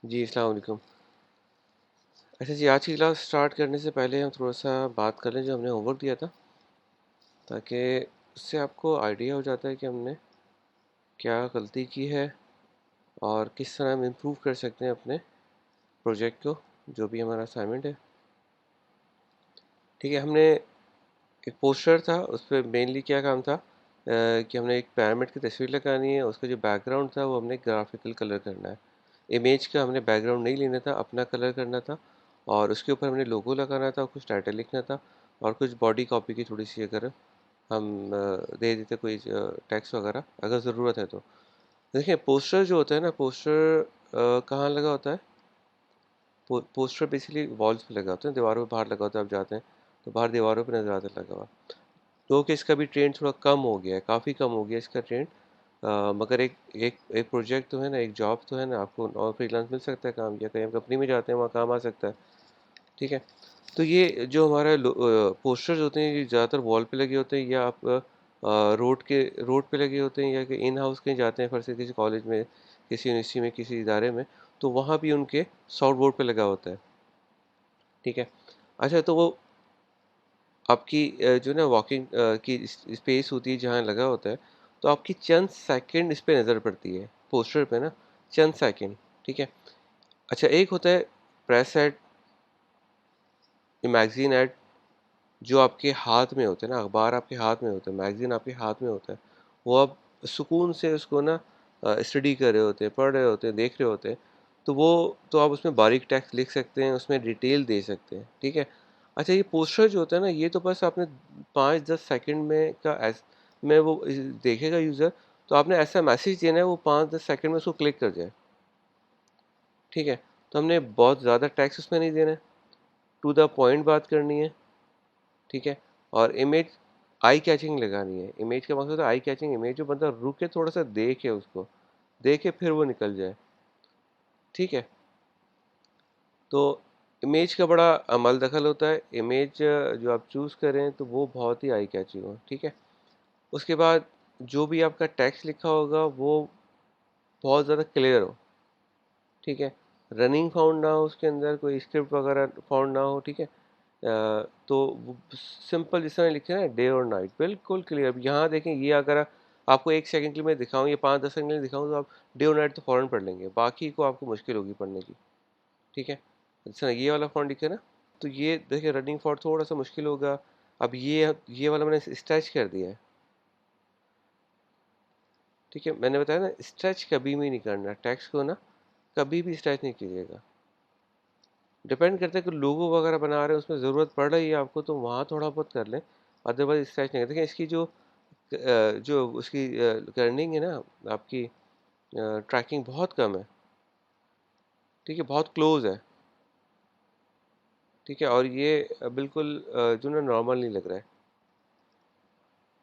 जी, अस्सलाम वालेकुम। अच्छा जी, आज की क्लास स्टार्ट करने से पहले हम थोड़ा-सा बात कर लें जो हमने होमवर्क दिया था, ताकि उससे आपको आइडिया हो जाता है कि हमने क्या गलती की है और किस तरह हम इम्प्रूव कर सकते हैं अपने प्रोजेक्ट को, जो भी हमारा असाइनमेंट है। ठीक है, हमने एक पोस्टर था, उस पे मेनली क्या काम था कि हमने एक पिरामिड की तस्वीर लगानी है, उसका जो बैकग्राउंड था वो हमने ग्राफिकल कलर करना है। इमेज का हमने बैकग्राउंड नहीं लेना था, अपना कलर करना था और उसके ऊपर हमने लोगो लगाना था, कुछ टाइटल लिखना था और कुछ बॉडी कॉपी की थोड़ी-सी अगर हम दे देते कोई टेक्स्ट वगैरह अगर ज़रूरत है तो। देखिए पोस्टर जो होता है ना, पोस्टर कहाँ लगा होता है? पोस्टर बेसिकली वॉल्स पे लगा होता है, दीवारों पे बाहर लगा होता है, आप जाते हैं तो बाहर दीवारों पे नज़र आता है लगा हुआ। तो कि इसका भी ट्रेंड थोड़ा कम हो गया है, काफ़ी कम हो गया है इसका ट्रेंड। मगर एक एक एक प्रोजेक्ट तो है ना, एक जॉब तो है ना, आपको और फ्रीलांस मिल सकता है काम, या कहीं हम कंपनी में जाते हैं वहाँ काम आ सकता है। ठीक है, तो ये जो हमारा पोस्टर्स होते हैं ये ज़्यादातर वॉल पे लगे होते हैं, या आप रोड पे लगे होते हैं, या कि इन हाउस कहीं जाते हैं फिर से किसी कॉलेज में, किसी यूनिवर्सिटी में, किसी इदारे में, तो वहाँ भी उनके साउथ बोर्ड पे लगा होता है। ठीक है, अच्छा तो वो आपकी जो ना वॉकिंग की स्पेस होती है जहाँ लगा होता है, तो आपकी चंद सेकंड इस पे नज़र पड़ती है पोस्टर पे ना, चंद सेकंड। ठीक है, अच्छा एक होता है प्रेस एड, मैगजीन एड, जो आपके हाथ में होते हैं ना, अखबार आपके हाथ में होता है, मैगजीन आपके हाथ में होता है, वो आप सुकून से उसको ना स्टडी कर रहे होते हैं, पढ़ रहे होते हैं, देख रहे होते हैं, तो वो तो आप उसमें बारीक टेक्स्ट लिख सकते हैं, उसमें डिटेल दे सकते हैं। ठीक है, अच्छा ये पोस्टर जो होता है ना, ये तो बस आपने 5-10 सेकंड में में वो देखेगा यूज़र, तो आपने ऐसा मैसेज देना है वो 5-10 सेकंड में उसको क्लिक कर जाए। ठीक है, तो हमने बहुत ज़्यादा टेक्स्ट उसमें नहीं देना है, टू द पॉइंट बात करनी है। ठीक है, और इमेज आई कैचिंग लगानी है। इमेज का मकसद है आई कैचिंग इमेज, जो बंदा रुके थोड़ा-सा देखे उसको, देखे फिर वो निकल जाए। ठीक है, तो इमेज का बड़ा अमल दखल होता है। इमेज जो आप चूज़ करें तो वो बहुत ही आई कैचिंग हो। ठीक है, उसके बाद जो भी आपका टेक्स्ट लिखा होगा वो बहुत ज़्यादा क्लियर हो। ठीक है, रनिंग फाउंड ना हो उसके अंदर, कोई स्क्रिप्ट वगैरह फाउंड ना हो। ठीक है, तो सिंपल जिस तरह लिखे ना, डे और नाइट, बिल्कुल क्लियर। अब यहाँ देखें, ये अगर आपको 1 सेकंड के लिए मैं दिखाऊँ, ये 5-10 सेकंड के लिए दिखाऊँ, तो आप डे और नाइट तो फ़ौरन पढ़ लेंगे, बाकी को आपको मुश्किल होगी पढ़ने की। ठीक है, जिस तरह ये वाला फ़ॉन्ट दिखे ना, तो ये देखिए रनिंग फ़ॉन्ट थोड़ा-सा मुश्किल होगा। अब ये वाला मैंने स्ट्रेच कर दिया है। ठीक है, मैंने बताया ना, स्ट्रेच कभी भी नहीं करना, टेक्स्ट को ना कभी भी स्ट्रेच नहीं कीजिएगा। डिपेंड करता है कि लोगो वगैरह बना रहे हैं, उसमें ज़रूरत पड़ रही है आपको, तो वहाँ थोड़ा बहुत कर लें, अदरवाइज़ स्ट्रेच नहीं। देखिए इसकी जो उसकी अर्निंग है ना, आपकी ट्रैकिंग बहुत कम है। ठीक है, बहुत क्लोज़ है। ठीक है, और ये बिल्कुल जो ना नॉर्मल नहीं लग रहा है।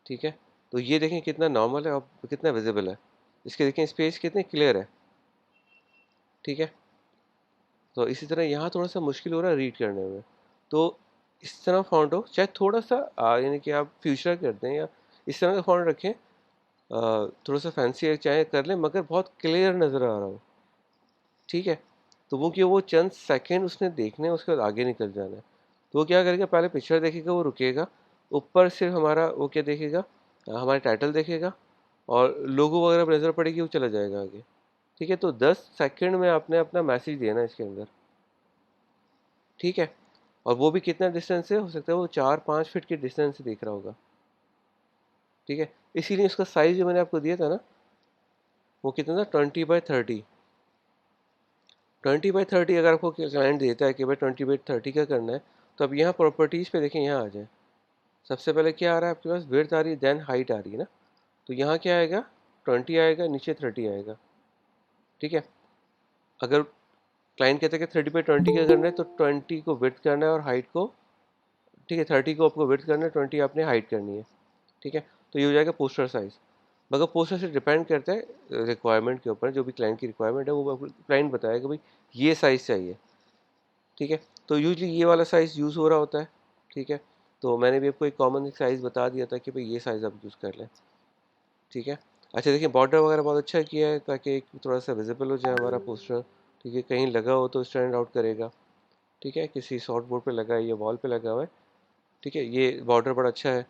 ठीक है, तो ये देखें कितना नॉर्मल है और कितना विजिबल है। इसके देखें स्पेस कितनी क्लियर है। ठीक है, तो इसी तरह यहाँ थोड़ा-सा मुश्किल हो रहा है रीड करने में। तो इस तरह फ़ॉन्ट हो, चाहे थोड़ा-सा यानी कि आप फ्यूचर कर दें, या इस तरह का फ़ॉन्ट रखें, थोड़ा-सा फैंसी चाहे कर लें, मगर बहुत क्लियर नज़र आ रहा हो। ठीक है, तो वो चंद सेकंड उसने देखने हैं, उसके बाद आगे निकल जाना है। तो वो क्या करेगा, पहले पिक्चर देखेगा, वो रुकेगा, ऊपर सिर्फ हमारा वो क्या देखेगा, हमारा टाइटल देखेगा और लोगो वगैरह पे नज़र पड़ेगी, वो चला जाएगा आगे। ठीक है, तो 10 सेकंड में आपने अपना मैसेज देना है इसके अंदर। ठीक है, और वो भी कितना डिस्टेंस से हो सकता है, वो 4-5 फीट के डिस्टेंस से देख रहा होगा। ठीक है, इसीलिए उसका साइज़ जो मैंने आपको दिया था ना, वो कितना था, 20/30। 20/30 अगर आपको क्लाइंट देता है कि भाई 20/30 का करना है, तो अब यहाँ प्रॉपर्टीज़ पे देखें, यहाँ आ जाए। सबसे पहले क्या आ रहा है आपके पास, विड्थ आ रही है, देन हाइट आ रही है ना, तो यहाँ क्या आएगा, 20 आएगा, नीचे 30 आएगा। ठीक है, अगर क्लाइंट कहता है कि 30/20 का करना है, तो 20 को विड्थ करना है और हाइट को, ठीक है, 30 को आपको विड्थ करना है, 20 आपने हाइट करनी है। ठीक है, तो ये हो जाएगा पोस्टर साइज़। मगर पोस्टर से डिपेंड करता है रिक्वायरमेंट के ऊपर, जो भी क्लाइंट की रिक्वायरमेंट है वो क्लाइंट बताएगा भाई ये साइज़ चाहिए। ठीक है, तो यूजली ये वाला साइज़ यूज़ हो रहा होता है। ठीक है, तो मैंने भी आपको एक कॉमन एक साइज़ बता दिया था कि भाई ये साइज़ आप यूज़ कर लें। ठीक है, अच्छा देखिए बॉर्डर वगैरह बहुत अच्छा किया है, ताकि एक थोड़ा सा विजिबल हो जाए हमारा पोस्टर, ठीक है, कहीं लगा हो तो स्टैंड आउट करेगा, ठीक है, किसी सॉफ्ट बोर्ड पे लगा है या वॉल पे लगा हुआ है, ठीक है, ये बॉर्डर बड़ा अच्छा है।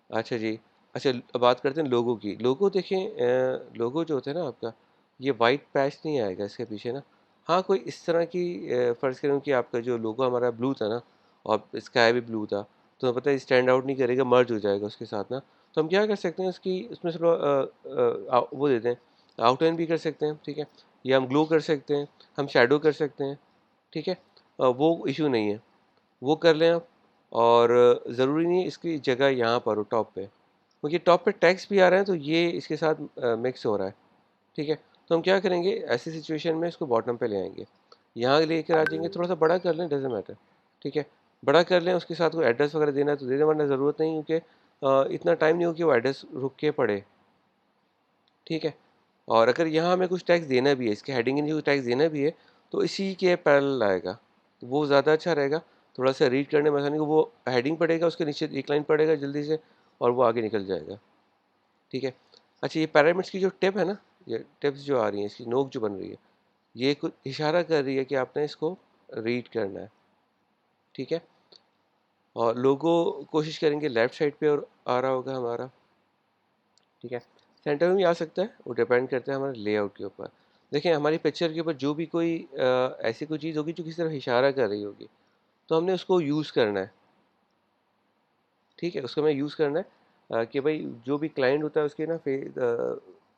अच्छा जी। अच्छा, अब बात करते हैं लोगो की। लोगो देखें, लोगो जो होता है ना आपका, ये वाइट पैच नहीं आएगा इसके पीछे ना। हाँ, कोई इस तरह की फ़र्ज़ करूँ कि आपका जो लोगो हमारा ब्लू था ना, और स्काई भी ब्लू था, तो पता है स्टैंड आउट नहीं करेगा, मर्ज हो जाएगा उसके साथ ना। तो हम क्या कर सकते हैं, उसकी उसमें थोड़ा वो देते हैं, आउटलाइन भी कर सकते हैं, ठीक है, या हम ग्लो कर सकते हैं, हम शैडो कर सकते हैं, ठीक है। वो इश्यू नहीं है, वो कर लें आप। और ज़रूरी नहीं है इसकी जगह यहाँ पर हो टॉप पे, क्योंकि टॉप पे टैक्स भी आ रहा है, तो ये इसके साथ मिक्स हो रहा है, ठीक है। तो हम क्या करेंगे, ऐसी सिचुएशन में इसको बॉटम पे ले आएंगे, यहाँ लेकर आ जाएंगे, थोड़ा सा बड़ा कर लें, डजेंट मैटर, ठीक है, बड़ा कर लें। उसके साथ कोई एड्रेस वगैरह देना है तो दे दें, वरना ज़रूरत नहीं, क्योंकि इतना टाइम नहीं हो कि वो एड्रेस रुक के पड़े, ठीक है। और अगर यहाँ हमें कुछ टैक्स देना भी है, इसके हेडिंग के नीचे कुछ टैक्स देना भी है, तो इसी के पैरेलल आएगा, तो वो ज़्यादा अच्छा रहेगा। थोड़ा सा रीड करने में आसानी को, वो हेडिंग पड़ेगा, उसके नीचे एक लाइन पड़ेगा जल्दी से, और वो आगे निकल जाएगा, ठीक है। अच्छा, ये पैरामिड्स की जो टिप है ना, ये टिप्स जो आ रही हैं, इसकी नोक जो बन रही है, ये कुछ इशारा कर रही है कि आपने इसको रीड करना है, ठीक है। और लोगो कोशिश करेंगे लेफ्ट साइड पे और आ रहा होगा हमारा, ठीक है। सेंटर में भी आ सकता है, वो डिपेंड करता है हमारे लेआउट के ऊपर। देखिए, हमारी पिक्चर के ऊपर जो भी कोई ऐसी कोई चीज़ होगी जो किसी तरफ इशारा कर रही होगी, तो हमने उसको यूज़ करना है, ठीक है, उसको हमें यूज़ करना है। कि भाई जो भी क्लाइंट होता है उसके ना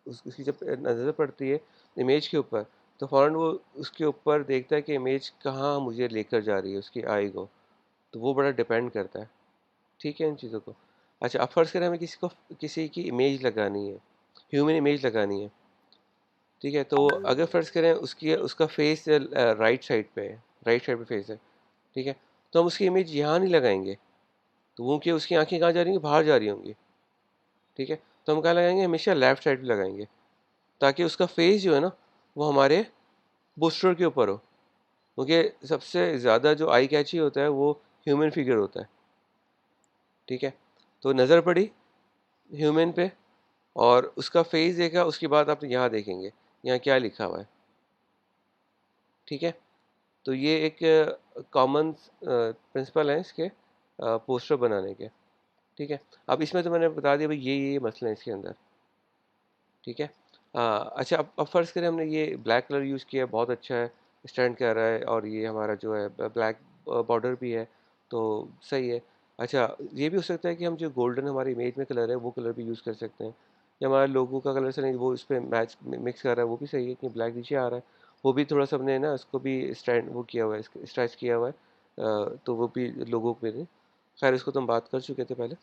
उसकी जब नज़र पड़ती है इमेज के ऊपर, तो फ़ौरन वो उसके ऊपर देखता है कि इमेज कहाँ मुझे लेकर जा रही है उसकी आई को, तो वो बड़ा डिपेंड करता है, ठीक है, इन चीज़ों को। अच्छा, अब फ़र्ज़ करें हमें किसी की इमेज लगानी है, ह्यूमन इमेज लगानी है, ठीक है, तो अगर फ़र्ज़ करें उसकी उसका फेस राइट साइड पे है, राइट साइड पे फेस है, ठीक है, तो हम उसकी इमेज यहाँ नहीं लगाएंगे, तो वो कि उसकी आंखें कहाँ जा रही होंगी, बाहर जा रही होंगी, ठीक है, तो हम कहाँ लगाएंगे, हमेशा लेफ्ट साइड पे लगाएंगे, ताकि उसका फेस जो है ना, वो हमारे पोस्टर के ऊपर हो, क्योंकि सबसे ज़्यादा जो आई कैची होता है वो ह्यूमन फिगर होता है, ठीक है। तो नज़र पड़ी ह्यूमन पे, और उसका फेस देखा, उसके बाद आप यहाँ देखेंगे, यहाँ क्या लिखा हुआ है, ठीक है। तो ये एक कॉमन प्रिंसिपल है इसके पोस्टर बनाने के, ठीक है। अब इसमें तो मैंने बता दिया भाई, ये मसले हैं इसके अंदर, ठीक है। अच्छा, अब फ़र्ज़ करें हमने ये ब्लैक कलर यूज़ किया है, बहुत अच्छा है, स्टैंड कर रहा है, और ये हमारा जो है ब्लैक बॉर्डर भी है, तो सही है। अच्छा, ये भी हो सकता है कि हम जो गोल्डन हमारी इमेज में कलर है, वो कलर भी यूज़ कर सकते हैं, या हमारा लोगो का कलर से नहीं, वो इस पे मैच मिक्स कर रहा है, वो भी सही है कि ब्लैक नीचे आ रहा है, वो भी थोड़ा-सा हमने ना उसको भी स्टैंड वो किया हुआ है, स्ट्रेच किया हुआ है, तो वो भी लोगो पे नहीं। खैर, इसको तो हम बात कर चुके थे पहले।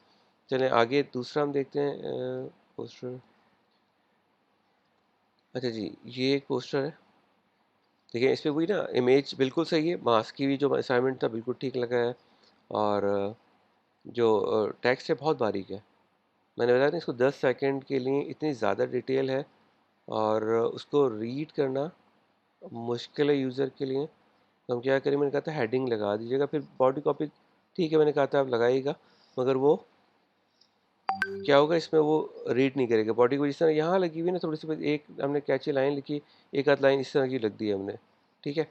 चलें आगे, दूसरा हम देखते हैं पोस्टर। अच्छा जी, ये एक पोस्टर है। देखिए, इसमें वही ना, इमेज बिल्कुल सही है, मास्क की भी जो असाइनमेंट था बिल्कुल ठीक लगा है, और जो टेक्स्ट है बहुत बारीक है। मैंने बताया ना, इसको 10 सेकंड के लिए इतनी ज़्यादा डिटेल है, और उसको रीड करना मुश्किल है यूज़र के लिए। तो हम क्या करें, मैंने कहा था हेडिंग लगा दीजिएगा, फिर बॉडी कॉपी ठीक है, मैंने कहा था आप लगाइएगा, मगर वो क्या होगा, इसमें वो रीड नहीं करेगा बॉडी को, जिस तरह यहाँ लगी हुई है ना, थोड़ी सी बस एक हमने कैची लाइन लिखी, एक आध लाइन इस तरह की लग दी है हमने, ठीक है।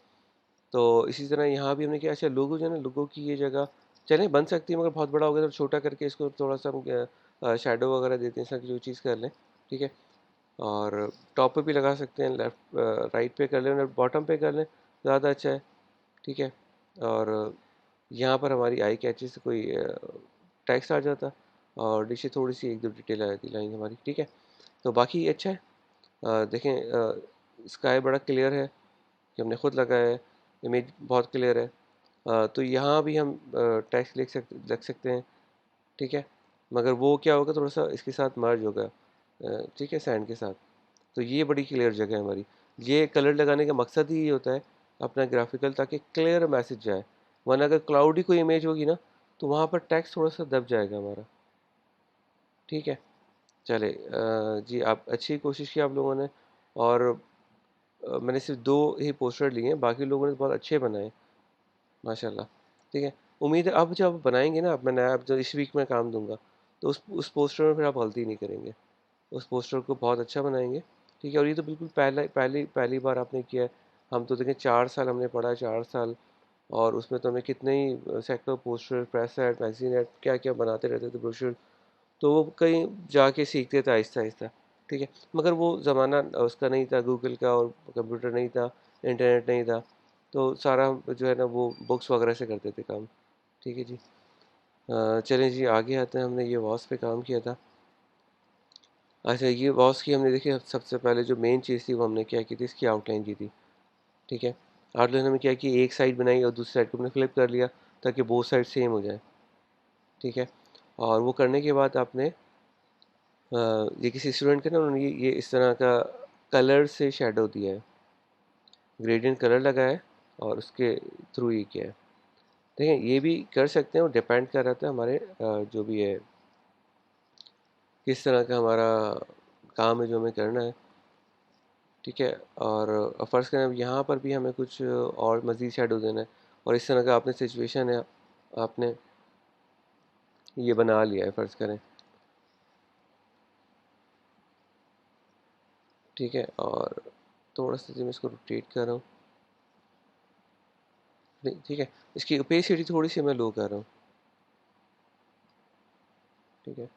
तो इसी तरह यहाँ भी हमने किया। अच्छा, लोगो जो है ना, लोगो की ये जगह चलें बन सकती है, मगर बहुत बड़ा हो गया तो छोटा करके इसको थोड़ा सा हम शैडो वगैरह देते हैं, इस तरह की जो चीज़ कर लें, ठीक है। और टॉप पे भी लगा सकते हैं, लेफ्ट राइट पे कर लें, बॉटम पे कर लें, ज़्यादा अच्छा है, ठीक है। और यहाँ पर हमारी आई कैची से कोई टेक्स्ट आ जाता, और नीचे थोड़ी सी एक दो डिटेल आ जाती लाइन हमारी, ठीक है। तो बाकी अच्छा है। देखें, स्काई बड़ा क्लियर है कि हमने खुद लगाया है, इमेज बहुत क्लियर है। तो यहाँ भी हम टेक्स्ट लग सकते हैं, ठीक है, मगर वो क्या होगा, थोड़ा सा इसके साथ मर्ज होगा, ठीक है, सैंड के साथ। तो ये बड़ी क्लियर जगह है हमारी। ये कलर लगाने का मकसद ही ये होता है अपना ग्राफिकल, ताकि क्लियर मैसेज जाए, वरना अगर क्लाउडी कोई इमेज होगी ना, तो वहाँ पर टेक्स्ट थोड़ा सा दब जाएगा हमारा, ठीक है। चले जी, आप अच्छी कोशिश की आप लोगों ने, और मैंने सिर्फ 2 ही पोस्टर लिए हैं, बाकी लोगों ने बहुत अच्छे बनाए, माशाल्लाह, ठीक है। उम्मीद है अब जब बनाएँगे ना, अब मैं नया, अब जो इस वीक में काम दूँगा, तो उस पोस्टर में फिर आप गलती नहीं करेंगे। उस पोस्टर को बहुत अच्छा बनाएँगे, ठीक है। और ये तो बिल्कुल पहली पहली पहली बार आपने किया है, हम तो देखें 4 साल हमने पढ़ा, 4 साल, और उसमें तो हमें कितने ही sector poster, press ad, magazine ad, क्या-क्या बनाते रहते थे, ब्रोशर। तो वो कहीं जाके सीखते थे आहिस्ता-आहिस्ता, ठीक है। मगर वो ज़माना उसका नहीं था, गूगल का, और कंप्यूटर नहीं था, इंटरनेट नहीं था, तो सारा जो है ना वो बुक्स वगैरह से करते थे काम, ठीक है जी। चलें जी, आगे आते हैं। हमने ये वॉस पे काम किया था। अच्छा, ये वॉस की हमने देखिए सबसे पहले जो मेन चीज़ थी वो हमने क्या की थी, इसकी आउटलाइन की थी, ठीक है। आउटलाइन हमने क्या की, एक साइड बनाई और दूसरी साइड को हमने फ्लिप कर लिया ताकि बोथ साइड सेम हो जाए, ठीक है। और वो करने के बाद आपने ये किसी स्टूडेंट के ना उन्होंने ये इस तरह का कलर से शेडो दिया है, ग्रेडियंट कलर लगा है, और उसके थ्रू ये किया है। देखें, ये भी कर सकते हैं, वो डिपेंड कर रहा था हमारे जो भी है, किस तरह का हमारा काम है जो हमें करना है, ठीक है। और फ़र्ज़ करें अब यहाँ पर भी हमें कुछ और मज़ीद शेडो देना है, और इस तरह का आपने सिचुएशन है, आपने ये बना लिया है फ़र्ज़ करें, ठीक है। और थोड़ा-सा जी मैं इसको रोटेट कर रहा हूँ, नहीं, ठीक है। इसकी ओपेसिटी थोड़ी-सी मैं लो कर रहा हूँ, ठीक है।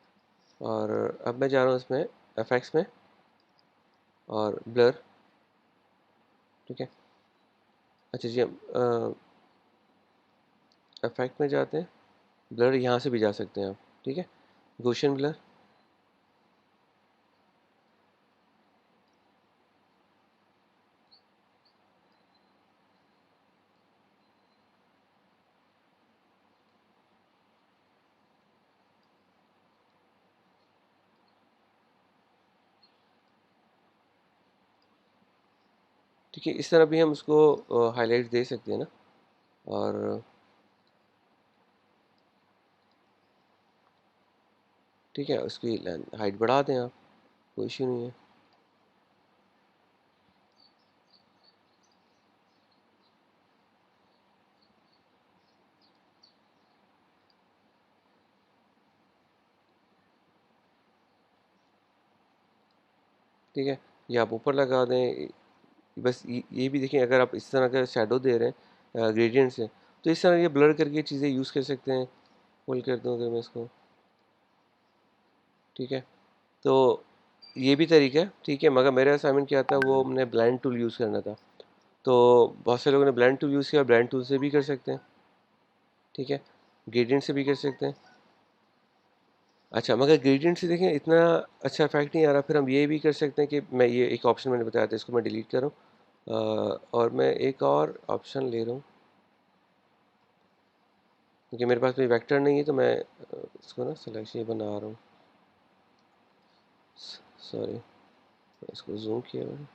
और अब मैं जा रहा हूँ इसमें एफएक्स में, और ब्लर, ठीक है। अच्छा जी, हम इफेक्ट में जाते हैं, ब्लर यहाँ से भी जा सकते हैं आप, ठीक है। गॉसियन ब्लर, ठीक है। इस तरह भी हम उसको हाईलाइट दे सकते हैं ना। और ठीक है, उसकी हाइट बढ़ा दें आप, कोई इशू नहीं है। ठीक है, या आप ऊपर लगा दें। बस ये भी देखें, अगर आप इस तरह का शेडो दे रहे हैं ग्रेडियंट से, तो इस तरह ये ब्लर करके चीज़ें यूज़ कर सकते हैं। होल्ड कर दूँ अगर मैं इसको, ठीक है। तो ये भी तरीका है, ठीक है। मगर मेरा असाइनमेंट क्या था, वो हमने ब्लेंड टूल यूज़ करना था। तो बहुत से लोगों ने ब्लेंड टूल यूज़ किया, ब्लेंड टूल से भी कर सकते हैं, ठीक है। ग्रेडियंट से भी कर सकते हैं। अच्छा, मगर ग्रेडियंट से देखें इतना अच्छा इफेक्ट नहीं आ रहा, फिर हम ये भी कर सकते हैं कि मैं ये एक ऑप्शन मैंने बताया था, इसको मैं डिलीट कर रहा हूँ, और मैं एक और ऑप्शन ले रहा हूँ, क्योंकि मेरे पास कोई वेक्टर नहीं है, तो मैं इसको ना सिलेक्शन बना रहा हूँ। सॉरी, इसको जूम किया मैंने।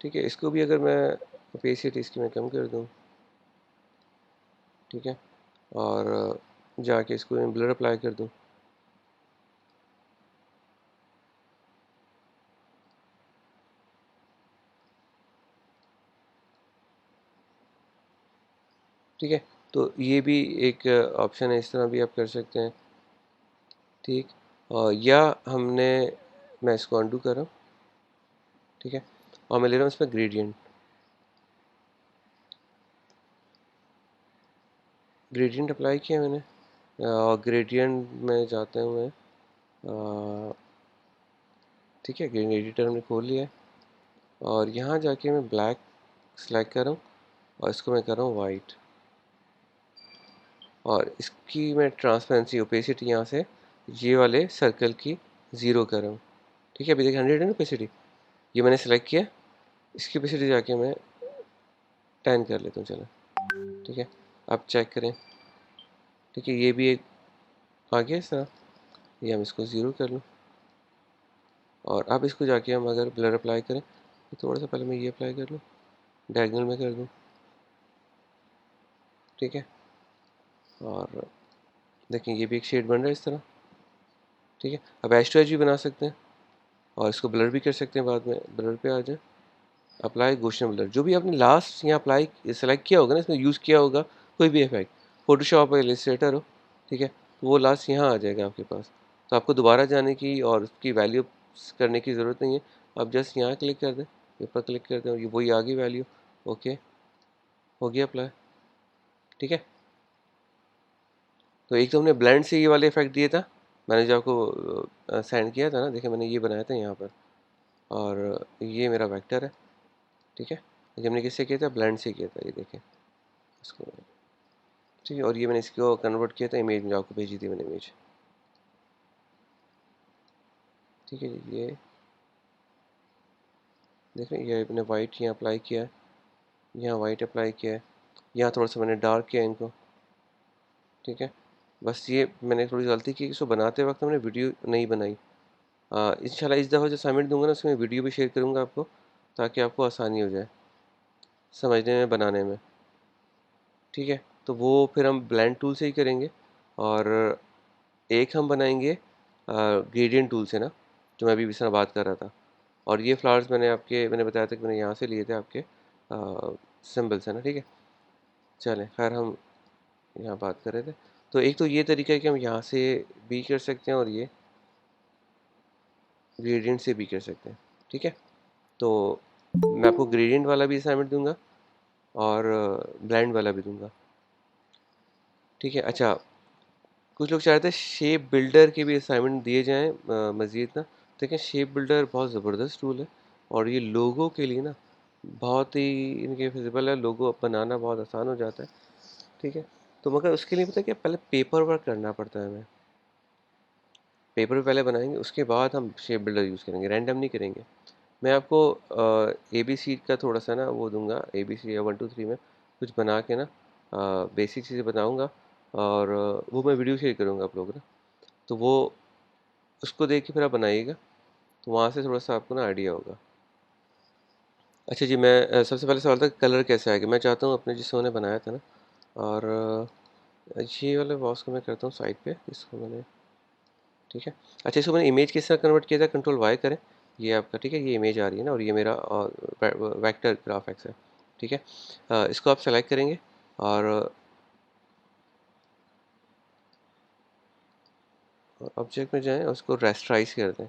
ठीक है, इसको भी अगर मैं ओपेसिटी इसकी मैं कम कर दूँ, ठीक है। और जाके इसको मैं ब्लर अप्लाई कर दूँ, ठीक है। तो ये भी एक ऑप्शन है, इस तरह भी आप कर सकते हैं, ठीक। और या हमने, मैं इसको अंडू कर रहा हूँ, ठीक है। और मैं ले रहा हूँ इसमें ग्रेडियंट, ग्रेडियंट अप्लाई किया मैंने। और ग्रेडियंट में जाते हुए, ठीक है, ग्रेडियंट एडिटर हमने खोल लिया है, और यहाँ जाके मैं ब्लैक सेलेक्ट कर रहा हूँ, और इसको मैं कर रहा हूँ वाइट, और इसकी मैं ट्रांसपेरेंसी ओपेसिटी यहाँ से ये वाले सर्कल की 0 कर रहा हूँ, ठीक है। अभी देखिए 100 है ना ओपेसिटी, ये मैंने सेलेक्ट किया। इसकी ओपेसिटी जाके मैं 10 कर लेता हूँ, चलो, ठीक है। अब चेक करें, ठीक है, ये भी एक आ गया इस तरह। ये हम इसको 0 कर लूँ, और अब इसको जाके हम अगर ब्लर अप्लाई करें, तो थोड़ा सा पहले मैं ये अप्लाई कर लूँ, डायगनल में कर दूँ, ठीक है। और देखिए ये भी एक शेड बन रहा है इस तरह, ठीक है। अब एज टू एज भी बना सकते हैं, और इसको ब्लर भी कर सकते हैं बाद में, ब्लर पे आ जाए। अप्लाई गॉसियन ब्लर, जो भी आपने लास्ट यहाँ अप्लाई सेलेक्ट किया होगा ना, इसमें यूज़ किया होगा कोई भी इफेक्ट, फोटोशॉप या इलस्ट्रेटर हो, ठीक है, तो वो लास्ट यहाँ आ जाएगा आपके पास। तो आपको दोबारा जाने की और उसकी वैल्यू करने की ज़रूरत नहीं है। आप जस्ट यहाँ क्लिक कर दें, ऊपर क्लिक कर दें और ये वही आ गई वैल्यू। ओके, हो गया अप्लाई, ठीक है। तो एक तो हमने ब्लेंड से ये वाले इफेक्ट दिए था, मैंने जो आपको सेंड किया था ना, देखिए मैंने ये बनाया था यहाँ पर, और ये मेरा वेक्टर है, ठीक है। ये हमने किससे किया था, ब्लेंड से किया था, ये देखें इसको, ठीक है। और ये मैंने इसको कन्वर्ट किया था इमेज में, आपको भेजी थी मैंने इमेज, ठीक है जी। ये देख रहे हैं, ये मैंने वाइट यहाँ अप्लाई किया है, यहाँ वाइट अप्लाई किया है, यहाँ थोड़ा सा मैंने डार्क किया इनको, ठीक है। बस ये मैंने थोड़ी गलती की, इसको बनाते वक्त मैंने वीडियो नहीं बनाई। इंशाल्लाह इस दफ़ा जो असाइनमेंट दूंगा ना, उसमें वीडियो भी शेयर करूँगा आपको, ताकि आपको आसानी हो जाए समझने में, बनाने में, ठीक है। तो वो फिर हम ब्लेंड टूल से ही करेंगे, और एक हम बनाएंगे ग्रेडियंट टूल से ना, जो मैं अभी इस तरह बात कर रहा था। और ये फ्लावर्स मैंने बताया था कि मैंने यहाँ से लिए थे आपके सिंबल से ना, ठीक है। चलें, खैर हम यहाँ बात कर रहे थे। तो एक तो ये तरीका है कि हम यहाँ से भी कर सकते हैं, और ये ग्रेडियंट से भी कर सकते हैं, ठीक है। तो मैं आपको ग्रेडियंट वाला भी असाइनमेंट दूंगा और ब्लेंड वाला भी दूंगा, ठीक है। अच्छा, कुछ लोग चाहते हैं शेप बिल्डर के भी असाइनमेंट दिए जाएं मज़ीद ना। देखें, शेप बिल्डर बहुत ज़बरदस्त टूल है, और ये लोगों के लिए ना बहुत ही इनके फिजिबल है, लोगो बनाना बहुत आसान हो जाता है, ठीक है। तो मगर उसके लिए पता है क्या, पहले पेपर वर्क करना पड़ता है हमें। पेपर पे पहले बनाएंगे, उसके बाद हम शेप बिल्डर यूज़ करेंगे, रैंडम नहीं करेंगे। मैं आपको ए बी सी का थोड़ा सा ना वो दूंगा, ए बी सी या 1 2 3 में कुछ बना के ना बेसिक चीज़ें बताऊंगा, और वो मैं वीडियो शेयर करूंगा आप लोग ना, तो वो उसको देख के फिर आप बनाइएगा, तो वहाँ से थोड़ा सा आपको ना आइडिया होगा। अच्छा जी, मैं सबसे पहले सवाल था कलर कैसे आएगा। मैं चाहता हूँ अपने जिसको मैंने बनाया था ना, और ये वाले बॉक्स को मैं करता हूँ साइड पे, इसको मैंने, ठीक है। अच्छा, इसको मैंने इमेज किस तरह कन्वर्ट किया था, कंट्रोल वाई करें, ये आपका, ठीक है। ये इमेज आ रही है ना, और ये मेरा वेक्टर ग्राफिक्स है, ठीक है। इसको आप सेलेक्ट करेंगे, और ऑब्जेक्ट में जाएं और उसको रेस्टराइज कर दें,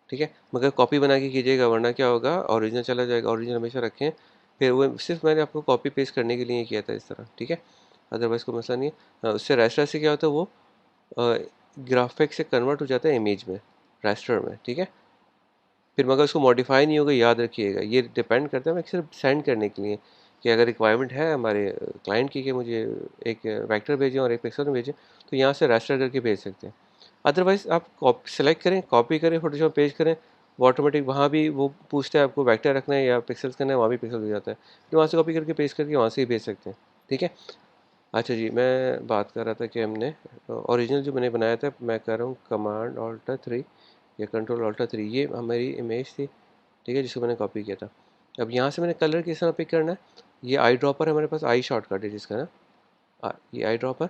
ठीक है। मगर कॉपी बना के कीजिएगा, वरना क्या होगा, ओरिजिनल चला जाएगा। ओरिजिनल हमेशा रखें, फिर वो सिर्फ मैंने आपको कॉपी पेस्ट करने के लिए किया था इस तरह, ठीक है। अदरवाइज़ कोई मसला नहीं है। उससे रेस्टर से क्या होता है, वो ग्राफिक से कन्वर्ट हो जाता है इमेज में, रेस्टर में, ठीक है। फिर मगर उसको मॉडिफाई नहीं होगा, याद रखिएगा। ये डिपेंड करता है मैं सिर्फ सेंड करने के लिए, कि अगर रिक्वायरमेंट है हमारे क्लाइंट की कि मुझे एक वेक्टर भेजें और एक पिक्सल में भेजें, तो यहाँ से रेस्टर करके भेज सकते हैं। अदरवाइज़ आप कॉपी सेलेक्ट करें, कॉपी करें, फोटोशॉप पेज करें, वो ऑटोमेटिक वहाँ भी वो पूछता है आपको वेक्टर रखना है या पिक्सल्स करना है, वहाँ भी पिक्सल हो जाता है, फिर वहाँ से कॉपी करके पेस्ट करके वहाँ से ही भेज सकते हैं, ठीक है। अच्छा जी, मैं बात कर रहा था कि हमने ओरिजिनल जो मैंने बनाया था, मैं कर रहा हूँ कमांड ऑल्टर 3 या कंट्रोल ऑल्टर 3, ये हमारी इमेज थी, ठीक है, जिसको मैंने कॉपी किया था। अब यहाँ से मैंने कलर किस तरह पिक करना है, ये आई ड्रॉपर है हमारे पास, आई शॉर्टकट है जिसका ना, ये आई ड्रॉपर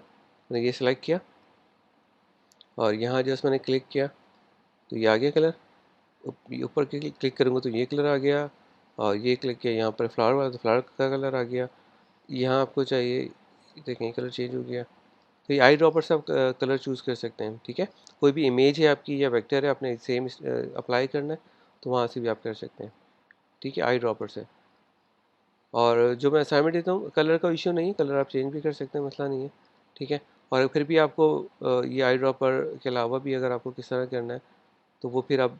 मैंने ये सिलेक्ट किया, और यहाँ जस्ट मैंने क्लिक किया तो ये आ गया कलर। ऊपर क्लिक करूँगा तो ये कलर आ गया, और ये क्लिक किया यहाँ पर फ्लावर वाला, तो फ्लावर का कलर आ गया। यहाँ आपको चाहिए, देखें कलर चेंज हो गया। तो ये आई ड्रॉपर से आप कलर चूज़ कर सकते हैं, ठीक है। कोई भी इमेज है आपकी या वेक्टर है, आपने सेम अप्लाई करना है, तो वहाँ से भी आप कर सकते हैं, ठीक है, आई ड्रॉपर से। और जो मैं असाइनमेंट देता हूँ, कलर का इश्यू नहीं है, कलर आप चेंज भी कर सकते हैं, मसला नहीं है, ठीक है। और फिर भी आपको ये आई ड्रॉपर के अलावा भी अगर आपको किस तरह करना है, तो वो फिर आप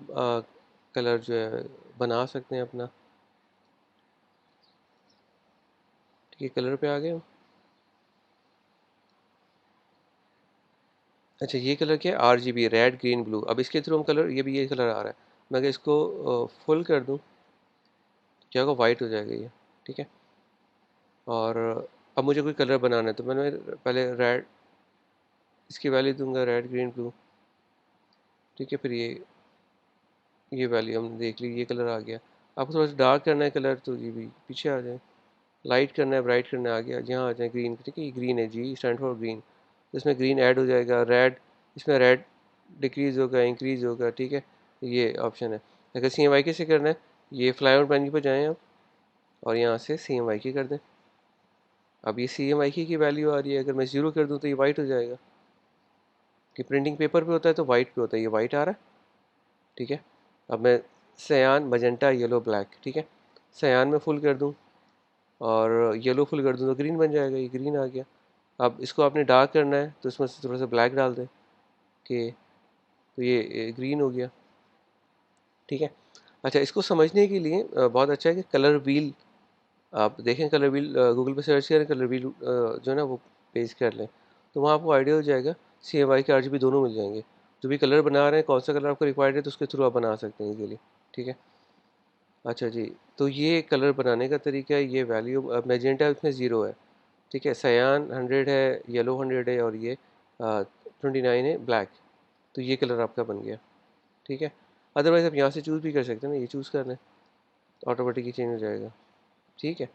कलर जो है बना सकते हैं अपना, ठीक है। कलर पे आ गए हो। अच्छा, ये कलर क्या है, RGB, रेड ग्रीन ब्लू। अब इसके थ्रू हम कलर, ये भी ये कलर आ रहा है, मैं अगर इसको फुल कर दूँ, क्या होगा, वाइट हो जाएगा ये, ठीक है। और अब मुझे कोई कलर बनाना है, तो मैंने पहले रेड, इसकी वैल्यू दूंगा रेड ग्रीन ब्लू, ठीक है। फिर ये वैल्यू हमने देख ली, ये कलर आ गया। आपको थोड़ा सा डार्क करना है कलर, तो ये भी पीछे आ जाए, लाइट करना है, ब्राइट करना है, आ गया, यहाँ आ जाए ग्रीन, ठीक है। ये ग्रीन है, जी स्टैंड फॉर ग्रीन, तो इसमें ग्रीन ऐड हो जाएगा। रेड, इसमें रेड डिक्रीज़ होगा, इंक्रीज़ होगा, ठीक है। ये ऑप्शन है। अगर CMYK से करना है, ये फ्लाई आउट मेन्यू पर जाएँ आप, और यहाँ से सी एम वाई की कर दें। अब ये सी एम वाई की वैल्यू आ रही है, अगर मैं ज़ीरो कर दूँ तो ये वाइट हो जाएगा, कि प्रिंटिंग पेपर पे होता है तो वाइट पे होता है, ये वाइट आ रहा है। ठीक है, अब मैं सयान मजेंटा येलो ब्लैक, ठीक है, सयान में फुल कर दूँ और येलो फुल कर दूँ तो ग्रीन बन जाएगा, ये ग्रीन आ गया। अब इसको आपने डार्क करना है तो इसमें से थोड़ा सा ब्लैक डाल दें, कि तो ये ग्रीन हो गया। ठीक है, अच्छा इसको समझने के लिए बहुत अच्छा है कि कलर व्हील आप देखें, कलर व्हील गूगल पे सर्च करें, कलर व्हील जो है ना वो पेज कर लें, तो वहाँ आपको आइडिया हो जाएगा। सी एम वाई के आर जी बी दोनों मिल जाएंगे। जो भी कलर बना रहे हैं, कौन सा कलर आपको रिक्वायर्ड है तो उसके थ्रू आप बना सकते हैं इजीली। ठीक है, अच्छा जी, तो ये कलर बनाने का तरीका है। ये वैल्यू मैजेंटा उसमें ज़ीरो है, ठीक है, सयान 100 है, येलो 100 है और ये 29 है ब्लैक। तो ये कलर आपका बन गया। ठीक है, अदरवाइज़ आप यहाँ से चूज़ भी कर सकते हैं ना, ये चूज़ कर लें तो ऑटोमेटिकली चेंज हो जाएगा। ठीक है,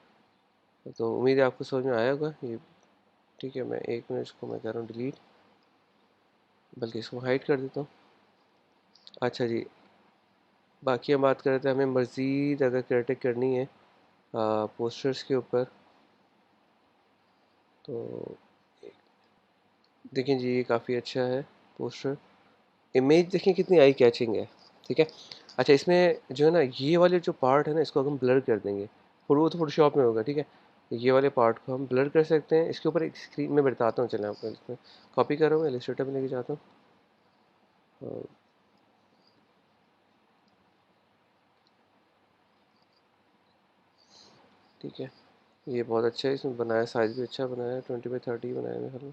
तो उम्मीद है आपको समझ में आया होगा ये। ठीक है, मैं एक मिनट इसको मैं कर रहा हूँ डिलीट, बल्कि इसको हाइड कर देता हूँ। अच्छा जी, बाकी हम बात कर रहे थे, हमें मज़ीद अगर क्रिएटिव करनी है पोस्टर्स के ऊपर, तो देखें जी ये काफ़ी अच्छा है पोस्टर। इमेज देखें कितनी आई कैचिंग है। ठीक है, अच्छा इसमें जो है ना ये वाले जो पार्ट है ना इसको हम ब्लर कर देंगे, वो तो फोटोशॉप में होगा। ठीक है, ये वाले पार्ट को हम ब्लर कर सकते हैं। इसके ऊपर एक स्क्रीन में बताता हूँ, चलें आपको इसमें कॉपी कर रहा हूँ, इलस्ट्रेटर में लेके जाता हूँ। ठीक है, ये बहुत अच्छा है, इसमें बनाया, साइज़ भी अच्छा बनाया है, 20x30 बनाया है मेरे ख्याल में।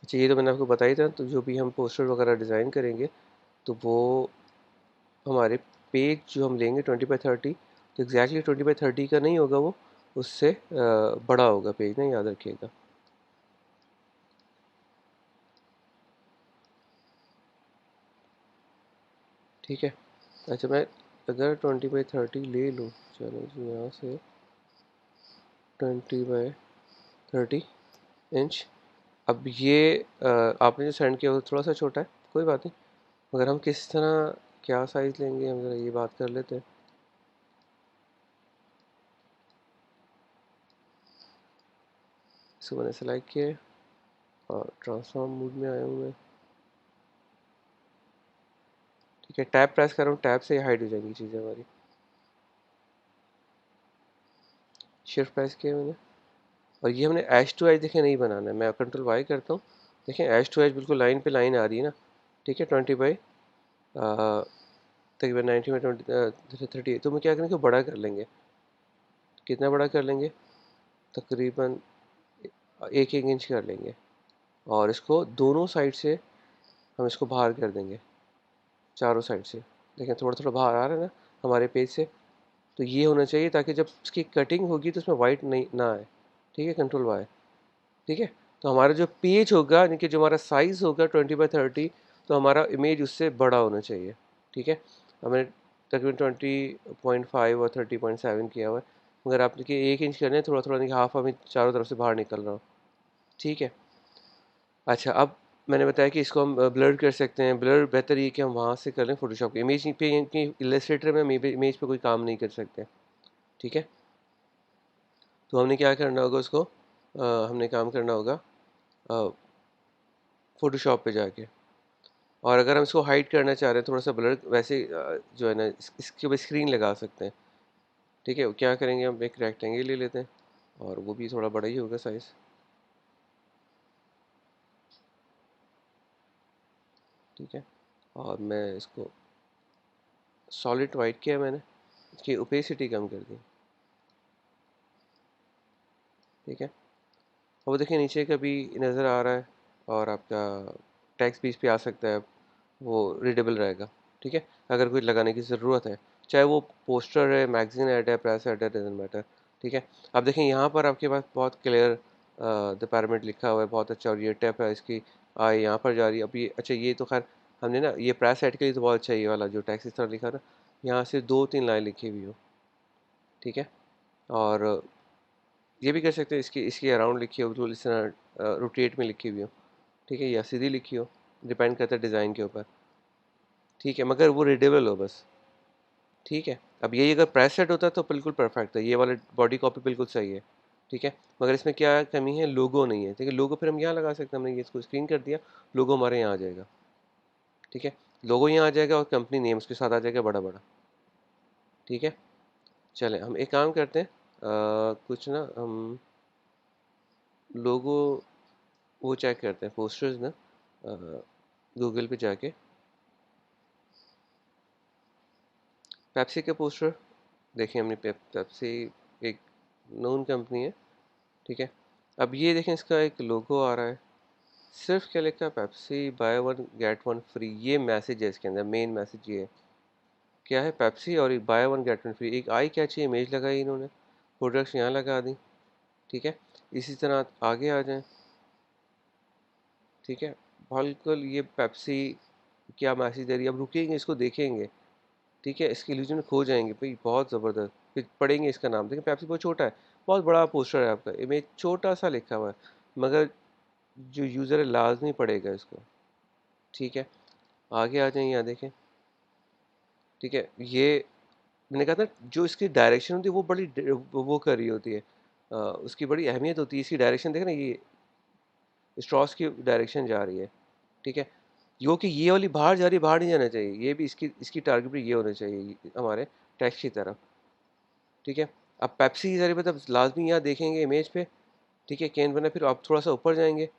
अच्छा ये तो मैंने आपको बताई था, तो जो भी हम पोस्टर वगैरह डिज़ाइन करेंगे तो वो हमारे पेज जो हम लेंगे 20x30, तो एग्जैक्टली 20x30 का नहीं होगा वो, उससे बड़ा होगा पेज ना, याद रखिएगा। ठीक है, अच्छा मैं अगर 20x30 ले लूँ, चलो जी यहाँ से 20x30 इंच। अब ये आपने जो सेंड किया वो थोड़ा सा छोटा है, कोई बात नहीं, मगर हम किस तरह क्या साइज़ लेंगे हम ज़रा ये बात कर लेते हैं। इसको मैंने सेलेक्ट किया है और ट्रांसफॉर्म मोड में आया हूँ मैं। ठीक है, टैब प्रेस कर रहा हूँ, टैब से हाइड हो जाएंगी चीज़ें हमारी। शिफ्ट प्रेस किया मैंने, और ये हमने एच टू एच देखें नहीं बनाना है। मैं कंट्रोल वाई करता हूँ, देखें एच टू एच बिल्कुल लाइन पे लाइन आ रही है ना। ठीक है, 20 बाई तकरीबन 90 में 30, तो हम क्या करेंगे, बड़ा कर लेंगे। कितना बड़ा कर लेंगे, तकरीबन 1-1 इंच कर लेंगे, और इसको दोनों साइड से हम इसको बाहर कर देंगे, चारों साइड से। देखें थोड़ा थोड़ा बाहर आ रहा है ना हमारे पेज से, तो ये होना चाहिए ताकि जब इसकी कटिंग होगी तो उसमें वाइट नहीं ना आए। ठीक है, कंट्रोल वाई। ठीक है, तो हमारा जो पेज होगा यानी कि जो हमारा साइज़ होगा 20x30, तो हमारा इमेज उससे बड़ा होना चाहिए। ठीक है, हमने तकरीबन 20.5 और 30.7 किया हुआ है, मगर आप देखिए 1 इंच करने हैं, थोड़ा थोड़ा नहीं, हाफ हमें चारों तरफ से बाहर निकल रहा हो। ठीक है, अच्छा अब मैंने बताया कि इसको हम ब्लर कर सकते हैं। ब्लर बेहतर ये कि हम वहाँ से कर लें फोटोशॉप की इमेज पे, कि इलस्ट्रेटर में हम इमेज पे कोई काम नहीं कर सकते। ठीक है, तो हमने क्या करना होगा उसको, हमने काम करना होगा फ़ोटोशॉप पे जाके, और अगर हम इसको हाइड करना चाह रहे हैं थोड़ा सा ब्लर, वैसे जो है ना इसके ऊपर स्क्रीन लगा सकते हैं। ठीक है, क्या करेंगे, हम एक रेक्टेंगल ले लेते हैं, और वो भी थोड़ा बड़ा ही होगा साइज़। ठीक है, और मैं इसको सॉलिड वाइट किया मैंने, इसकी ओपेसिटी कम कर दी। ठीक है, और वो देखिए नीचे का भी नज़र आ रहा है, और आपका टेक्स्ट भी इस पे आ सकता है, वो रीडेबल रहेगा। ठीक है, अगर कोई लगाने की ज़रूरत है, चाहे वो पोस्टर है, मैगजीन ऐड है, प्रेस ऐड है, डजेंट मैटर। ठीक है, अब देखें यहाँ पर आपके पास बहुत क्लियर द पैरामिड लिखा हुआ है, बहुत अच्छा, और ये टेप है इसकी आई यहाँ पर जा रही है। अब ये अच्छा, ये तो खैर हमने ना ये प्रेस ऐड के लिए तो बहुत अच्छा, ये वाला जो टेक्स्ट इस तरह लिखा ना, यहाँ से 2-3 लाइन लिखी हुई हो। ठीक है, और ये भी कर सकते हैं, इसकी इसके अराउंड लिखी हो, बिल्कुल इस तरह रोटेट में लिखी हुई हो। ठीक है, या सीधी लिखी हो। डिपेंड करता है डिज़ाइन के ऊपर, ठीक है, मगर वो रीडेबल हो बस, ठीक है। अब यही अगर प्रेस सेट होता तो बिल्कुल परफेक्ट है, ये वाला बॉडी कॉपी बिल्कुल सही है, ठीक है। मगर इसमें क्या कमी है, लोगो नहीं है, ठीक है। लोगो फिर हम यहाँ लगा सकते हैं, हमने ये इसको स्क्रीन कर दिया, लोगो हमारे यहाँ आ जाएगा, ठीक है। लोगो यहाँ आ जाएगा और कंपनी नेम उसके साथ आ जाएगा बड़ा बड़ा, ठीक है। चले हम एक काम करते हैं, कुछ ना हम लोगो वो चेक करते हैं, पोस्टर्स ना, गूगल पे जाके पेप्सी के पोस्टर देखें हमने, पेप्सी एक नोन कंपनी है, ठीक है। अब ये देखें इसका एक लोगो आ रहा है, सिर्फ क्या लिखा है, Pepsi by one get one free, ये मैसेज है इसके अंदर, मेन मैसेज ये है, क्या है, पेप्सी और एक by one get one free, एक आई कैची इमेज लगाई इन्होंने, प्रोडक्ट्स यहाँ लगा दी, ठीक है। इसी तरह आगे आ जाएं, ठीक है। बिल्कुल ये पेप्सी क्या मैसेज दे रही है, अब रुकेंगे इसको देखेंगे, ठीक है, इसके इल्यूजन में खो जाएंगे भाई, बहुत ज़बरदस्त, फिर पढ़ेंगे इसका नाम, देखिए पेप्सी बहुत छोटा है, बहुत बड़ा पोस्टर है आपका, इमेज छोटा सा लिखा हुआ है, मगर जो यूज़र है लाजमी पढ़ेगा इसको, ठीक है। आगे आ जाए, यहाँ देखें, ठीक है, ये मैंने कहा था जो इसकी डायरेक्शन होती है वो बड़ी वो कर रही होती है, उसकी बड़ी अहमियत होती है, इसकी डायरेक्शन देखें ना, ये स्ट्रॉस की डायरेक्शन जा रही है, ठीक है। यो कि ये वाली बाहर जा रही है, बाहर नहीं जाना चाहिए, ये भी इसकी इसकी टारगेट भी ये होना चाहिए हमारे टैक्स की तरफ, ठीक है। अब पेप्सी की जरिए मतलब लाजमी यहाँ देखेंगे इमेज पे, ठीक है, कैन बना, फिर आप थोड़ा सा ऊपर जाएंगे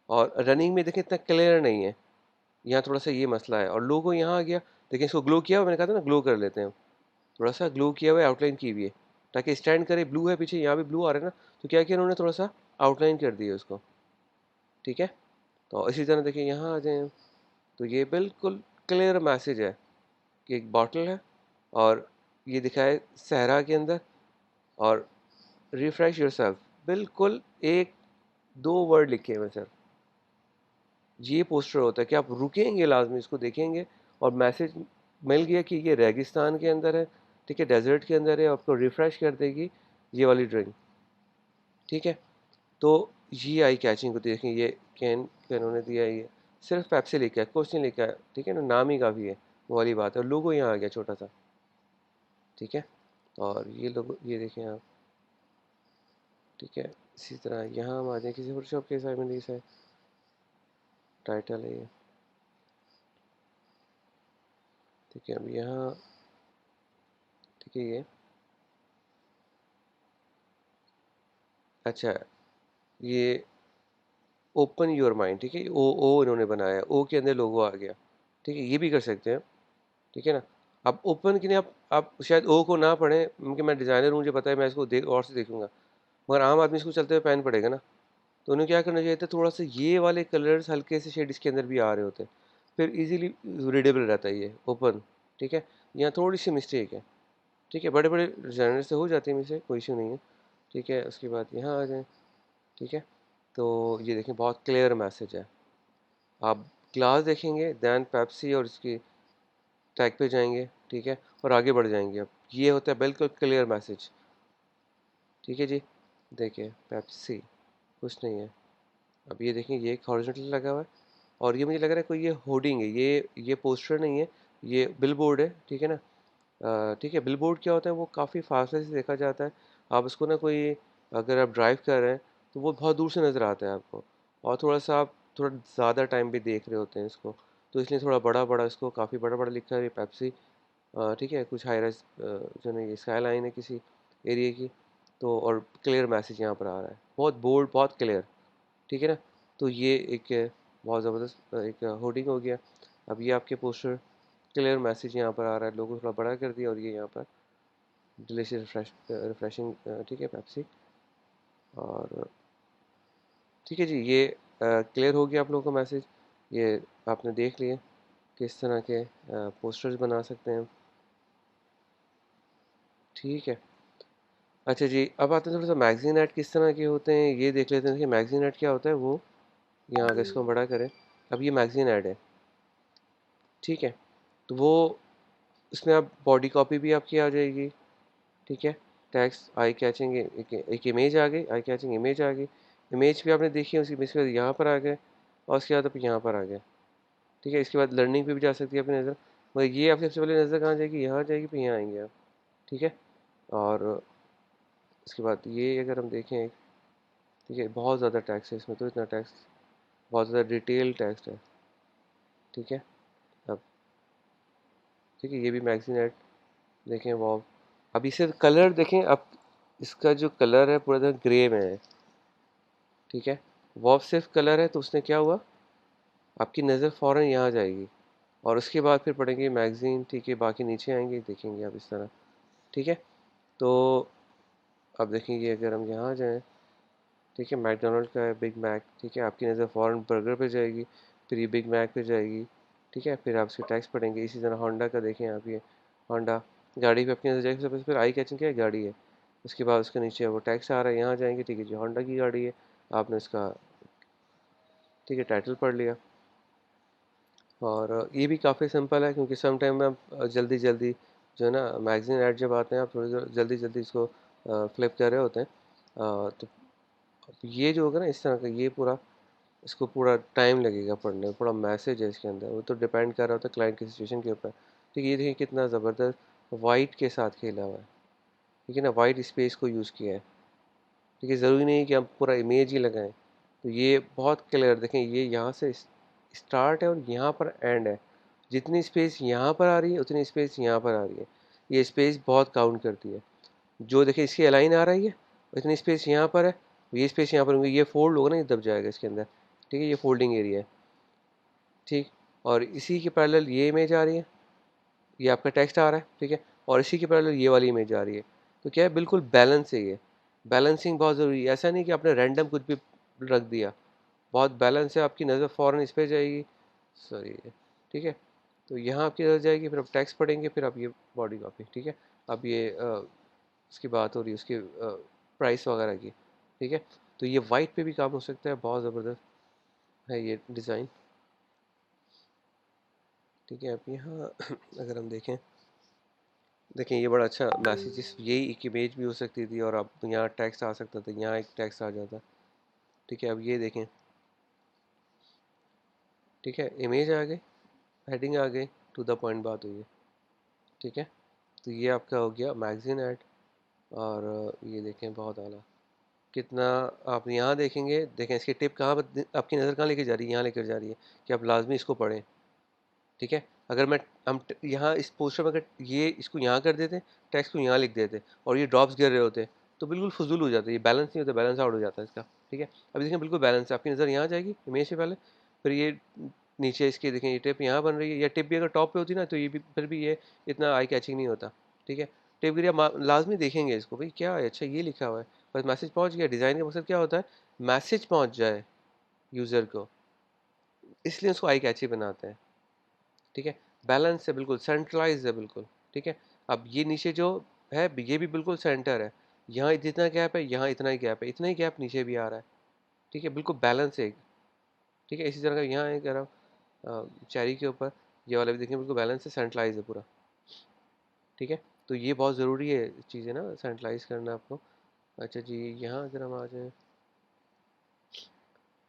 और रनिंग में देखें इतना क्लियर नहीं है, यहाँ थोड़ा सा ये मसला है, और लोगो यहाँ आ गया, देखिए इसको ग्लो किया हुआ, मैंने कहा था ना ग्लो कर लेते हैं, थोड़ा सा ग्लो किया हुआ है, आउटलाइन की हुई है, ताकि स्टैंड करे, ब्लू है पीछे, यहाँ भी ब्लू आ रहा है ना, तो क्या किया उन्होंने, थोड़ा सा आउटलाइन कर दिया उसको, ठीक है। तो इसी तरह देखिए यहाँ आ जाए, तो ये बिल्कुल क्लियर मैसेज है कि एक बॉटल है, और ये दिखाए सहरा के अंदर, और रिफ्रेश योरसेल्फ, बिल्कुल एक दो वर्ड लिखे हुए सर, ये पोस्टर होता है कि आप रुकेंगे लाजमी इसको देखेंगे, और मैसेज मिल गया कि ये रेगिस्तान के अंदर है, ठीक है, डेजर्ट के अंदर है, आपको रिफ़्रेश कर देगी ये वाली ड्रिंक, ठीक है। तो ये आई कैचिंग होती है, देखें ये कैन कैन उन्होंने दिया है, ये सिर्फ पेप्सी लिखा है, कुछ नहीं लिखा है, ठीक है ना, नाम ही काफ़ी है, वो वाली बात है, और लोगो यहाँ आ गया छोटा सा, ठीक है। और ये लोगो ये देखें आप, ठीक है। इसी तरह यहाँ हम आ जाए, किसी और शॉप के साइड में है, टाइटल है ये, ठीक है। अब यहाँ, ठीक है, ये अच्छा, ये ओपन योर माइंड, ठीक है, ओ इन्होंने बनाया है, ओ के अंदर लोगो आ गया, ठीक है, ये भी कर सकते हैं, ठीक है ना। अब ओपन के लिए आप शायद ओ को ना पढ़ें, क्योंकि मैं डिज़ाइनर हूँ, मुझे पता है, मैं इसको देख और से देखूंगा, मगर आम आदमी इसको चलते हुए पहन पड़ेगा ना, तो उन्हें क्या करना चाहिए था, थोड़ा सा ये वाले कलर्स हल्के से शेड इसके अंदर भी आ रहे होते हैं, फिर इजीली रीडेबल रहता है ये ओपन, ठीक है। यहाँ थोड़ी सी मिस्टेक है, ठीक है, बड़े बड़े डिज़ाइनर से हो जाती है मिस्टेक, कोई इशू नहीं है, ठीक है। उसके बाद यहाँ आ जाए, ठीक है। तो ये देखें बहुत क्लियर मैसेज है, आप ग्लास देखेंगे, दैन पेप्सी और इसकी टैग पे जाएंगे, ठीक है, और आगे बढ़ जाएंगे, अब ये होता है बिल्कुल क्लियर मैसेज, ठीक है जी। देखिए पेप्सी कुछ नहीं है, अब ये देखें ये एक हॉरिजॉन्टल लगा हुआ है, और ये मुझे लग रहा है कोई ये होर्डिंग है, ये पोस्टर नहीं है, ये बिलबोर्ड है, ठीक है ना। ठीक है, बिलबोर्ड क्या होता है, वो काफ़ी फासले से देखा जाता है, आप उसको ना कोई, अगर आप ड्राइव कर रहे हैं तो वो बहुत दूर से नज़र आता है आपको, और थोड़ा सा आप थोड़ा ज़्यादा टाइम भी देख रहे होते हैं इसको, तो इसलिए थोड़ा बड़ा बड़ा इसको काफ़ी बड़ा बड़ा लिखा है ये पेप्सी, ठीक है, कुछ हाई राइज जो नहीं, ये स्काई लाइन है किसी एरिया की, तो और क्लियर मैसेज यहाँ पर आ रहा है, बहुत बोल्ड, बहुत क्लियर, ठीक है ना। तो ये एक बहुत ज़बरदस्त एक होर्डिंग हो गया। अब ये आपके पोस्टर क्लियर मैसेज यहाँ पर आ रहा है, लोगों थोड़ा बड़ा कर दिया, और ये यहाँ पर डिलीशियस रिफ्रेशिंग, ठीक है, पेप्सी, और ठीक है जी, ये क्लियर हो गया आप लोगों का मैसेज, ये आपने देख लिए किस तरह के पोस्टर्स बना सकते हैं, ठीक है। अच्छा जी, अब आते हैं थोड़ा सा मैगजीन ऐड किस तरह के होते हैं, ये देख लेते हैं कि मैगजीन ऐड क्या होता है, वो यहाँ अगर इसको बड़ा करें, अब ये मैगजीन ऐड है, ठीक है। तो वो इसमें आप बॉडी कॉपी भी आपकी आ जाएगी, ठीक है, टैक्स आई कैचिंग, एक इमेज आ गई, आई कैचिंग इमेज आ गई, इमेज भी आपने देखी है, उसी इमेज के बाद यहाँ पर आ गए, और उसके बाद आप यहाँ पर आ गए, ठीक है। इसके बाद लर्निंग पे भी जा सकती है अपनी नज़र, मगर ये आपकी सबसे पहले नज़र कहाँ जाएगी, यहाँ जाएगी, फिर यहाँ आएंगे आप। ठीक है। और इसके बाद ये अगर हम देखें, ठीक है, बहुत ज़्यादा टैक्स है इसमें, तो इतना टैक्स, बहुत ज़्यादा डिटेल टैक्स है। ठीक है। अब ठीक है, ये भी मैगजीन ऐड देखें, वाव। अब इसे कलर देखें, अब इसका जो कलर है पूरा एकदम ग्रे में है। ठीक है। वाव सिर्फ कलर है, तो उसने क्या हुआ, आपकी नज़र फ़ौरन यहाँ जाएगी, और उसके बाद फिर पढ़ेंगे मैगज़ीन। ठीक है, बाकी नीचे आएंगे, देखेंगे आप इस तरह। ठीक है। तो अब देखेंगे अगर हम यहाँ जाएँ, ठीक है, मैकडोनल्ड का है बिग मैक। ठीक है, आपकी नज़र फ़ौरन बर्गर पे जाएगी, फिर ये बिग मैक पे जाएगी। ठीक है, फिर आप इसके टैक्स पढ़ेंगे। इसी तरह होंडा का देखें आप, ये होंडा गाड़ी पे आपकी नज़र जाएगी, सबसे फिर आई कैचिंग क्या है, गाड़ी है। उसके बाद उसके नीचे वो टैक्स आ रहा है, यहाँ जाएंगे। ठीक है जी, होंडा की गाड़ी है, आपने इसका, ठीक है, टाइटल पढ़ लिया। और ये भी काफ़ी सिंपल है, क्योंकि सम टाइम में आप जल्दी जल्दी जो है ना, मैगज़ीन ऐड जब आते हैं, आप थोड़ी जल्दी जल्दी इसको फ्लिप कर रहे होते हैं। तो ये जो होगा ना इस तरह का, ये पूरा, इसको पूरा टाइम लगेगा पढ़ने में, पूरा मैसेज है इसके अंदर, वो तो डिपेंड कर रहा होता है क्लाइंट की सिचुएशन के ऊपर। ठीक है, ये देखिए कितना ज़बरदस्त वाइट के साथ खेला हुआ है। ठीक है ना, वाइट स्पेस को यूज़ किया है। ठीक है, ज़रूरी नहीं है कि आप पूरा इमेज ही लगाएं। तो ये बहुत क्लियर देखें, ये यहाँ से स्टार्ट है और यहाँ पर एंड है। जितनी स्पेस यहाँ पर आ रही है, उतनी स्पेस यहाँ पर आ रही है। ये स्पेस बहुत काउंट करती है। जो देखिए इसकी अलाइन आ रही है, इतनी स्पेस यहाँ पर है, ये स्पेस यहाँ पर होंगी, ये फोल्ड होगा ना, ये दब जाएगा इसके अंदर। ठीक है, ये फोल्डिंग एरिया है। ठीक। और इसी के पैरेलल ये इमेज आ रही है, ये आपका टेक्स्ट आ रहा है। ठीक है। और इसी के पैरेलल ये वाली इमेज आ रही है। तो क्या है, बिल्कुल बैलेंस है ये। बैलेंसिंग बहुत ज़रूरी है, ऐसा नहीं कि आपने रैंडम कुछ भी रख दिया। बहुत बैलेंस है, आपकी नज़र फ़ौरन इस पे जाएगी। सॉरी। ठीक है। तो यहाँ आपकी नज़र जाएगी, फिर आप टेक्स्ट पढ़ेंगे, फिर आप ये बॉडी कॉपी। ठीक है। अब ये उसकी बात हो रही है उसकी प्राइस वगैरह की। ठीक है। तो ये वाइट पे भी काम हो सकता है, बहुत ज़बरदस्त है ये डिज़ाइन। ठीक है। अब यहाँ अगर हम देखें, देखें ये बड़ा अच्छा मैसेजेस, यही एक इमेज भी हो सकती थी, और अब यहाँ टेक्स्ट आ सकता था, यहाँ एक टेक्स्ट आ जाता। ठीक है। अब ये देखें, ठीक है, इमेज आ गई, हेडिंग आ गई, टू द पॉइंट बात हुई है। ठीक है। तो ये आपका हो गया मैगज़ीन ऐड। और ये देखें बहुत आला, कितना, आप यहाँ देखेंगे, देखें इसकी टिप कहाँ पर आपकी नज़र कहाँ लेके जा रही है, यहाँ लेकर जा रही है कि आप लाजमी इसको पढ़ें। ठीक है। अगर मैं हम यहाँ इस पोस्टर में अगर ये इसको यहाँ कर देते, टेक्स्ट को यहाँ लिख देते, और ये ड्रॉप्स गिर रहे होते, तो बिल्कुल फजूल हो जाता है, ये बैलेंस नहीं होता, बैलेंस आउट हो जाता है इसका। ठीक है। अभी देखें बिल्कुल बैलेंस है, आपकी नज़र यहाँ जाएगी इमेज से पहले, फिर ये नीचे इसकी देखें, ये टिप यहाँ बन रही है, या टिप भी अगर टॉप पे होती ना, तो ये भी फिर भी ये इतना आई कैचिंग नहीं होता। ठीक है। टिप गिर लाजमी देखेंगे इसको, भाई क्या है, अच्छा ये लिखा हुआ है, बस मैसेज पहुँच गया। डिज़ाइन का मकसद क्या होता है, मैसेज पहुँच जाए यूज़र को, इसलिए उसको आई कैची बनाते हैं। ठीक है। बैलेंस है, बिल्कुल सेंट्रलाइज है, बिल्कुल। ठीक है। अब ये नीचे जो है, ये भी बिल्कुल सेंटर है, यहाँ जितना गैप है, यहाँ इतना ही गैप है, इतना ही गैप नीचे भी आ रहा है। ठीक है, बिल्कुल बैलेंस है। ठीक है। इसी तरह का यहाँ है, कह रहा हूँ चेरी के ऊपर ये वाला भी देखें, बिल्कुल बैलेंस है, सेंट्रलाइज है पूरा। ठीक है। तो ये बहुत ज़रूरी है चीज़ें ना, सेंट्रलाइज करना आपको। अच्छा जी, यहाँ अगर हम आ जाएँ,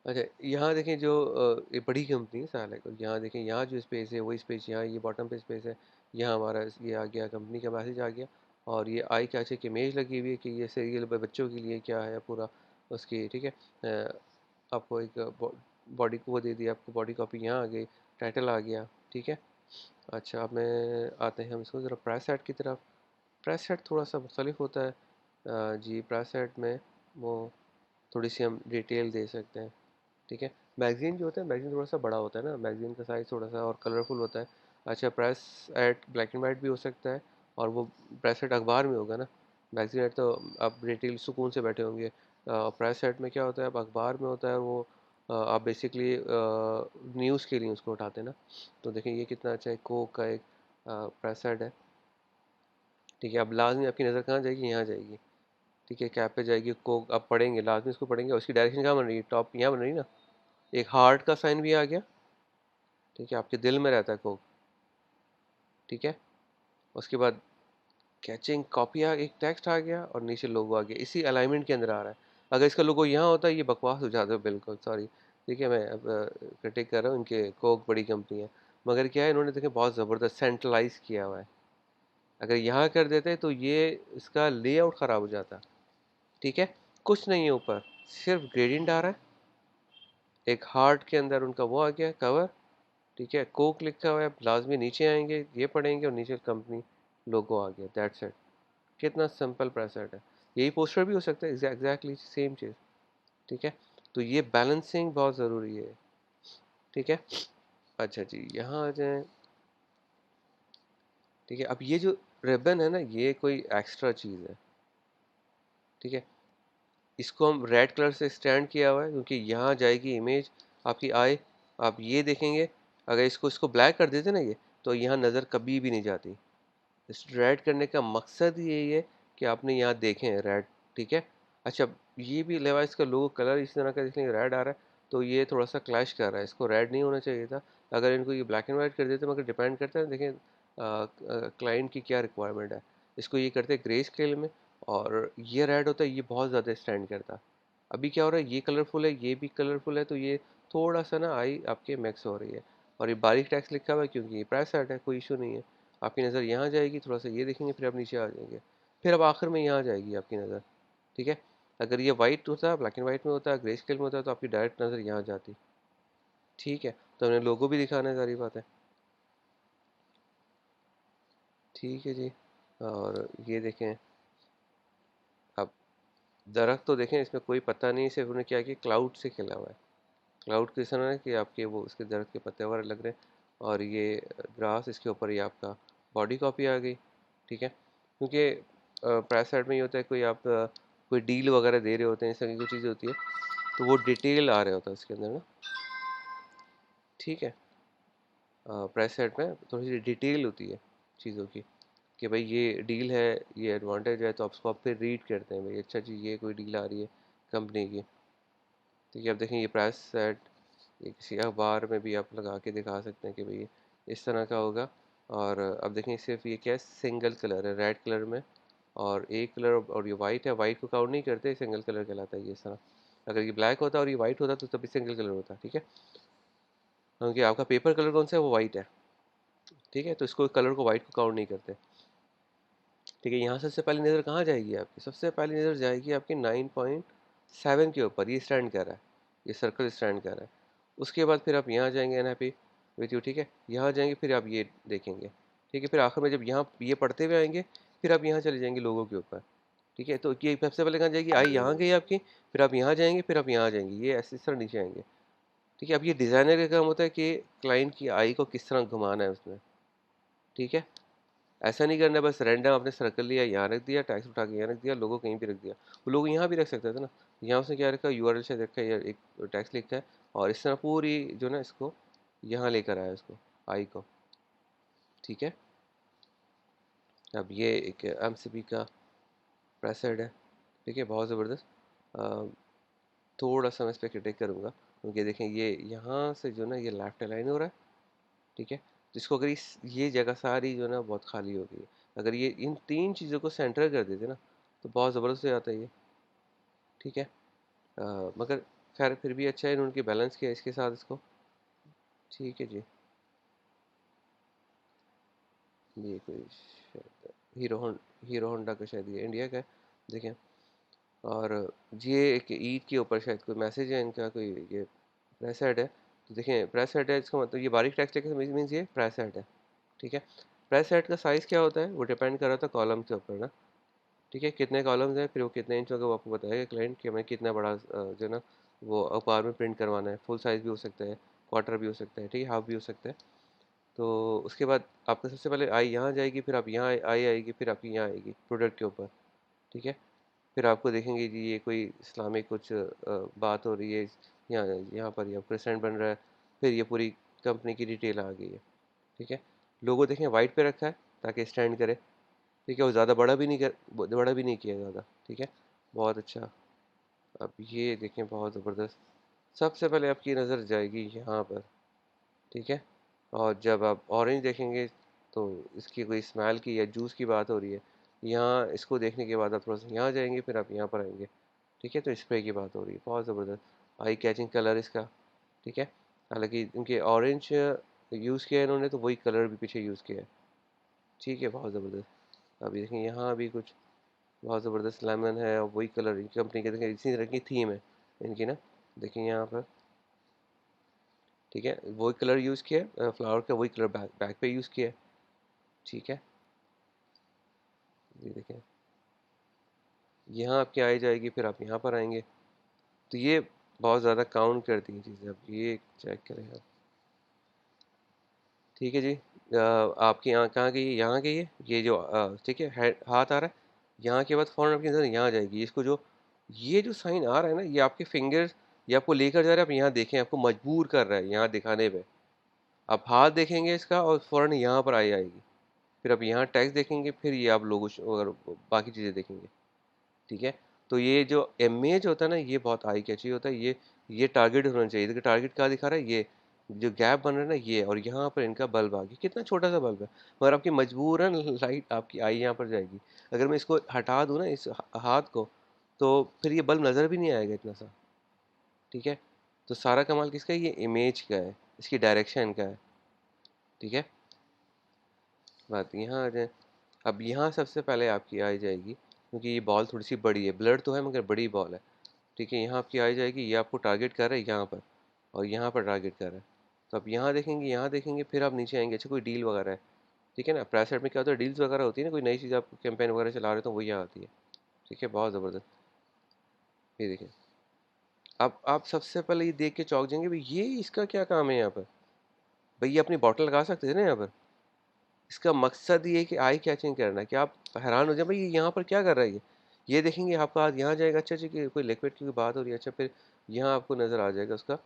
अच्छा यहाँ देखें, जो ये बड़ी कंपनी है साल है, यहाँ देखें, यहाँ जो स्पेस है वही स्पेस यहाँ, ये बॉटम पे स्पेस है, यहाँ हमारा ये आ गया, कंपनी का मैसेज आ गया। और ये आई क्या अच्छी इमेज लगी हुई है कि ये सीरियल बच्चों के लिए क्या है पूरा उसकी। ठीक है। आपको एक बॉडी को वो दे दिया, आपको बॉडी कॉपी यहाँ आ गई, टाइटल आ गया। ठीक है। अच्छा, अब मैं आते हैं हम इसको ज़रा प्रेस सेट की तरफ। प्रेस सेट थोड़ा सा मुख्तलिफ होता है। जी, प्रेस सेट में वो थोड़ी सी हम डिटेल दे सकते हैं। ठीक है। मैगज़ीन जो होता है, मैगज़ीन थोड़ा सा बड़ा होता है ना, मैगज़ीन का साइज़ थोड़ा सा और कलरफुल होता है। अच्छा, press ad black and white भी हो सकता है, और वो प्रेस एड अखबार में होगा ना। मैगज़ीन एड तो आप डिटेल सुकून से बैठे होंगे। प्रेस एड में क्या होता है, अब अखबार में होता है वो, आप बेसिकली न्यूज़ के लिए उसको उठाते हैं ना। तो देखें ये कितना अच्छा है, कोक का एक प्रेस एड है। ठीक है। अब लाजमी आपकी नज़र कहाँ जाएगी, यहाँ जाएगी। ठीक है, कैप पे जाएगी, कोक आप पढ़ेंगे, लाजमी इसको पढ़ेंगे। उसकी डायरेक्शन कहाँ बन रही है, टॉप यहाँ बन रही है ना। एक हार्ट का साइन भी आ गया। ठीक है, आपके दिल में रहता है कोक। ठीक है। उसके बाद कैचिंग कॉपी आ, एक टेक्स्ट आ गया, और नीचे लोगो आ गया, इसी अलाइनमेंट के अंदर आ रहा है। अगर इसका लोगो यहाँ होता है, ये बकवास हो जाता है बिल्कुल, सॉरी। ठीक है, मैं अब क्रिटिक कर रहा हूँ, इनके कोक बड़ी कंपनी है, मगर क्या है इन्होंने देखें बहुत ज़बरदस्त सेंट्रलाइज किया हुआ है। अगर यहाँ कर देते तो ये इसका लेआउट ख़राब हो जाता। ठीक है, कुछ नहीं है ऊपर, सिर्फ ग्रेडियंट आ रहा है, एक हार्ट के अंदर उनका वो आ गया कवर। ठीक है, कोक लिखा हुआ है, लाजमी नीचे आएंगे ये पढ़ेंगे और नीचे कंपनी लोगो आ गया, दैट्स इट। कितना सिंपल प्रेसेट है। यही पोस्टर भी हो सकता है, एग्जैक्टली सेम चीज़। ठीक है, तो ये बैलेंसिंग बहुत ज़रूरी है। ठीक है, अच्छा जी यहाँ आ जाएं। ठीक है, अब ये जो रिबन है ना, ये कोई एक्स्ट्रा चीज़ है। ठीक है, इसको हम रेड कलर से स्टैंड किया हुआ है क्योंकि यहाँ जाएगी इमेज आपकी आए। आप ये देखेंगे, अगर इसको इसको ब्लैक कर देते ना ये, तो यहाँ नज़र कभी भी नहीं जाती। इस रेड करने का मकसद ही यही है कि आपने यहाँ देखें रेड। ठीक है, अच्छा ये भी लेवाइस का लोगो कलर इस तरह का देखेंगे, रेड आ रहा है, तो ये थोड़ा सा क्लैश कर रहा है, इसको रेड नहीं होना चाहिए था। अगर इनको ये ब्लैक एंड वाइट कर देते, मगर डिपेंड करता है देखें क्लाइंट की क्या रिक्वायरमेंट है। इसको ये करते हैं ग्रे स्केल में, और ये रेड होता है, ये बहुत ज़्यादा स्टैंड करता। अभी क्या हो रहा है, ये कलरफुल है, ये भी कलरफुल है, तो ये थोड़ा सा ना आई आपके मिक्स हो रही है। और ये बारीक टैक्स लिखा हुआ है क्योंकि ये प्राइस सेट है, कोई इशू नहीं है। आपकी नज़र यहाँ जाएगी, थोड़ा सा ये देखेंगे, फिर आप नीचे आ जाएंगे, फिर अब आखिर में यहाँ जाएगी आपकी नज़र। ठीक है, अगर ये वाइट होता, ब्लैक एंड वाइट में होता, ग्रे स्केल में होता, तो आपकी डायरेक्ट नज़र यहाँ जाती। ठीक है, तो हमने लोगो भी दिखाना है, सारी बात है। ठीक है जी, और ये देखें, अब दरख्त तो देखें, इसमें कोई पत्ता नहीं, सिर्फ उन्होंने क्या किया, क्लाउड से खेला हुआ है। क्लाउड किस तरह है कि आपके वो उसके दरख्त के पत्ते वगैरह लग रहे हैं, और ये ग्रास, इसके ऊपर ये आपका बॉडी कॉपी आ गई। ठीक है, क्योंकि प्राइस साइड में ये होता है, कोई आप कोई डील वगैरह दे रहे होते हैं, इस तरह की कोई चीज़ होती है, तो वो डिटेल आ रहा होता है उसके अंदर ना। ठीक है, प्राइस साइड में थोड़ी सी डिटेल होती है चीज़ों की, कि भाई ये डील है, ये एडवांटेज है, तो आप उसको आप फिर रीड करते हैं, भाई अच्छा जी ये कोई डील आ रही है कंपनी की। ठीक है, अब देखें ये प्राइस सेट, ये किसी अखबार में भी आप लगा के दिखा सकते हैं कि भाई इस तरह का होगा। और अब देखें सिर्फ ये क्या है, सिंगल कलर है रेड कलर में, और एक कलर और ये वाइट है, वाइट को काउंट नहीं करते, सिंगल कलर कहलाता है ये इस तरह। अगर ये ब्लैक होता और ये वाइट होता तो तभी सिंगल कलर होता। ठीक है, क्योंकि आपका पेपर कलर कौन सा है, वो वाइट है। ठीक है, तो इसको कलर को वाइट को काउंट नहीं करते। ठीक है, यहाँ सबसे पहली नज़र कहाँ जाएगी आपकी, सबसे पहली नज़र जाएगी आपकी 9.7 के ऊपर, ये स्टैंड कर रहा है, ये सर्कल स्टैंड कर रहा है। उसके बाद फिर आप यहाँ जाएंगे एन हैप्पी विथ यू। ठीक है, यहाँ जाएंगे, फिर आप ये देखेंगे। ठीक है, फिर आखिर में जब यहाँ ये पढ़ते हुए आएंगे, फिर आप यहाँ चले जाएंगे लोगों के ऊपर। ठीक है, तो ये सबसे पहले कहाँ जाएगी, आई यहाँ गई आपकी, फिर आप यहाँ जाएंगे, फिर आप यहाँ जाएंगे, ये ऐसे इस तरह नीचे आएंगे। ठीक है, अब ये डिज़ाइनर का काम होता है कि क्लाइंट की आई को किस तरह घुमाना है उसने। ठीक है, ऐसा नहीं करना है बस रैंडम आपने सर्कल लिया, यहाँ रख दिया, टैक्स उठा के यहाँ रख दिया, लोगो कहीं भी रख दिया। वो लोगो यहाँ भी रख सकते थे ना, यहाँ उसने क्या रखा, यूआरएल शायद रखा है या एक टैक्स लिखा है, और इस तरह पूरी जो ना इसको यहाँ लेकर आया इसको, आई को। ठीक है, अब ये एक एमसीबी का प्रेसेड है। ठीक है, बहुत ज़बरदस्त। अ, थोड़ा सा मैं इस पर क्रिटिक करूँगा क्योंकि देखें ये यहाँ से जो ना ये लेफ्ट अलाइन हो रहा है। ठीक है, जिसको अगर इस ये जगह सारी जो ना बहुत खाली हो गई है, अगर ये इन तीन चीज़ों को सेंटर कर देते ना, तो बहुत ज़बरदस्त हो जाता है ये। ठीक है, मगर खैर फिर भी अच्छा है उनकी बैलेंस किया इसके साथ इसको। ठीक है जी, ये कोई शायद हीरो होंडा का, शायद ये इंडिया का है। देखें, और ये एक ईद के ऊपर शायद कोई मैसेज है इनका, कोई ये प्रेस हेड है। तो देखें प्रेस हेड है, इसका मतलब ये बारीक टेक्स्ट लेके मीन्स ये प्रेस हेड है। ठीक है, प्रेस हेड का साइज़ क्या होता है, वो डिपेंड कर रहा था कॉलम के ऊपर ना। ठीक है, कितने कॉलम्स हैं, फिर वो कितने इंच होगा, वो आपको बताएगा क्लाइंट कि हमें कितना बड़ा जो है ना वो अखबार में प्रिंट करवाना है। फुल साइज़ भी हो सकता है, क्वार्टर भी हो सकता है, ठीक है, हाफ भी हो सकता है। तो उसके बाद आपका सबसे पहले आई यहाँ जाएगी, फिर आप यहाँ आई आएगी, फिर आपकी यहाँ आएगी प्रोडक्ट के ऊपर। ठीक है, फिर आपको देखेंगे जी ये कोई इस्लामिक कुछ बात हो रही है, यहाँ यहाँ पर ये प्रेसिडेंट बन रहा है, फिर ये पूरी कंपनी की डिटेल आ गई है। ठीक है, लोगो देखें वाइट पे रखा है ताकि स्टैंड करे। ठीक है, वो ज़्यादा बड़ा भी नहीं किया ज़्यादा। ठीक है, बहुत अच्छा। अब ये देखें बहुत ज़बरदस्त, सबसे पहले आपकी नज़र जाएगी यहाँ पर। ठीक है, और जब आप ऑरेंज देखेंगे तो इसकी कोई स्मेल की या जूस की बात हो रही है। यहाँ इसको देखने के बाद आप थोड़ा सा यहाँ जाएंगे, फिर आप यहाँ पर आएंगे। ठीक है, तो स्प्रे की बात हो रही है, बहुत ज़बरदस्त आई कैचिंग कलर इसका। ठीक है। हालाँकि इनके ऑरेंज यूज़ किया है इन्होंने, तो वही कलर भी पीछे यूज़ किया है। ठीक है, बहुत ज़बरदस्त। अभी देखें यहाँ भी कुछ बहुत ज़बरदस्त लेमन है, और वही कलर इनकी कंपनी के, देखें इसी तरह की थीम है इनकी ना। देखिए यहाँ पर, ठीक है, वही कलर यूज़ किया है, फ्लावर का वही कलर बैक बैक पे यूज़ किया है। ठीक है, ये देखें, यहाँ आपकी आई जाएगी, फिर आप यहाँ पर आएंगे, तो ये बहुत ज़्यादा काउंट करती हैं चीज़ें। अब ये चेक करें आप। ठीक है जी, आपकी यहाँ कहाँ गई है? यहाँ गई है, ये जो ठीक है, हाथ आ रहा है, यहाँ के बाद फ़ौरन आपकी नज़र यहाँ जाएगी। इसको जो ये जो साइन आ रहा है ना, ये आपके फिंगर्स, ये आपको लेकर जा रहा है। आप यहाँ देखें, आपको मजबूर कर रहा है यहाँ दिखाने पे। आप हाथ देखेंगे इसका, और फ़ौरन यहाँ पर आई आएगी। फिर आप यहाँ टैक्स देखेंगे, फिर ये आप लोगों और बाकी चीज़ें देखेंगे। ठीक है, तो ये जो इमेज होता है ना, ये बहुत आई कैची होता है। ये टारगेट होना चाहिए। देखिए टारगेट क्या दिखा रहा है, ये जो गैप बन रहा है ना, ये, और यहाँ पर इनका बल्ब आ गया। कितना छोटा सा बल्ब है, मगर आपकी मजबूरन लाइट आपकी आई यहाँ पर जाएगी। अगर मैं इसको हटा दूँ ना, इस हाथ को, तो फिर ये बल्ब नज़र भी नहीं आएगा इतना सा। ठीक है, तो सारा कमाल किसका है? ये इमेज का है, इसकी डायरेक्शन का है। ठीक है, बात यहाँ आ जाए। अब यहाँ सबसे पहले आपकी आई जाएगी, क्योंकि ये बॉल थोड़ी सी बड़ी है, ब्लड तो है मगर बड़ी बॉल है। ठीक है, यहाँ आपकी आई जाएगी, ये आपको टारगेट कर रहा है यहाँ पर, और यहाँ पर टारगेट कर रहा है। तो आप यहाँ देखेंगे, यहाँ देखेंगे, फिर आप नीचे आएंगे। अच्छा, कोई डील वगैरह है, ठीक है ना। प्राइस साइड में क्या होता है, डील्स वगैरह होती है ना, कोई नई चीज़ आप कैंपेन वगैरह चला रहे हो, तो वो यहाँ आती है। ठीक है, बहुत ज़बरदस्त। ये देखिए, अब आप सबसे पहले ये देख के चौंक जाएंगे, भाई ये इसका क्या काम है यहाँ पर। भाई ये अपनी बॉटल लगा सकते थे ना यहाँ पर। इसका मकसद ये है कि आई कैचिंग करना है, कि आप हैरान हो जाए, भाई ये यहाँ पर क्या कर रहा है ये देखेंगे, आपका हाथ यहाँ जाएगा। अच्छा अच्छा, कि कोई लिक्विड की कोई बात हो रही है। अच्छा, फिर यहाँ आपको नज़र आ जाएगा उसका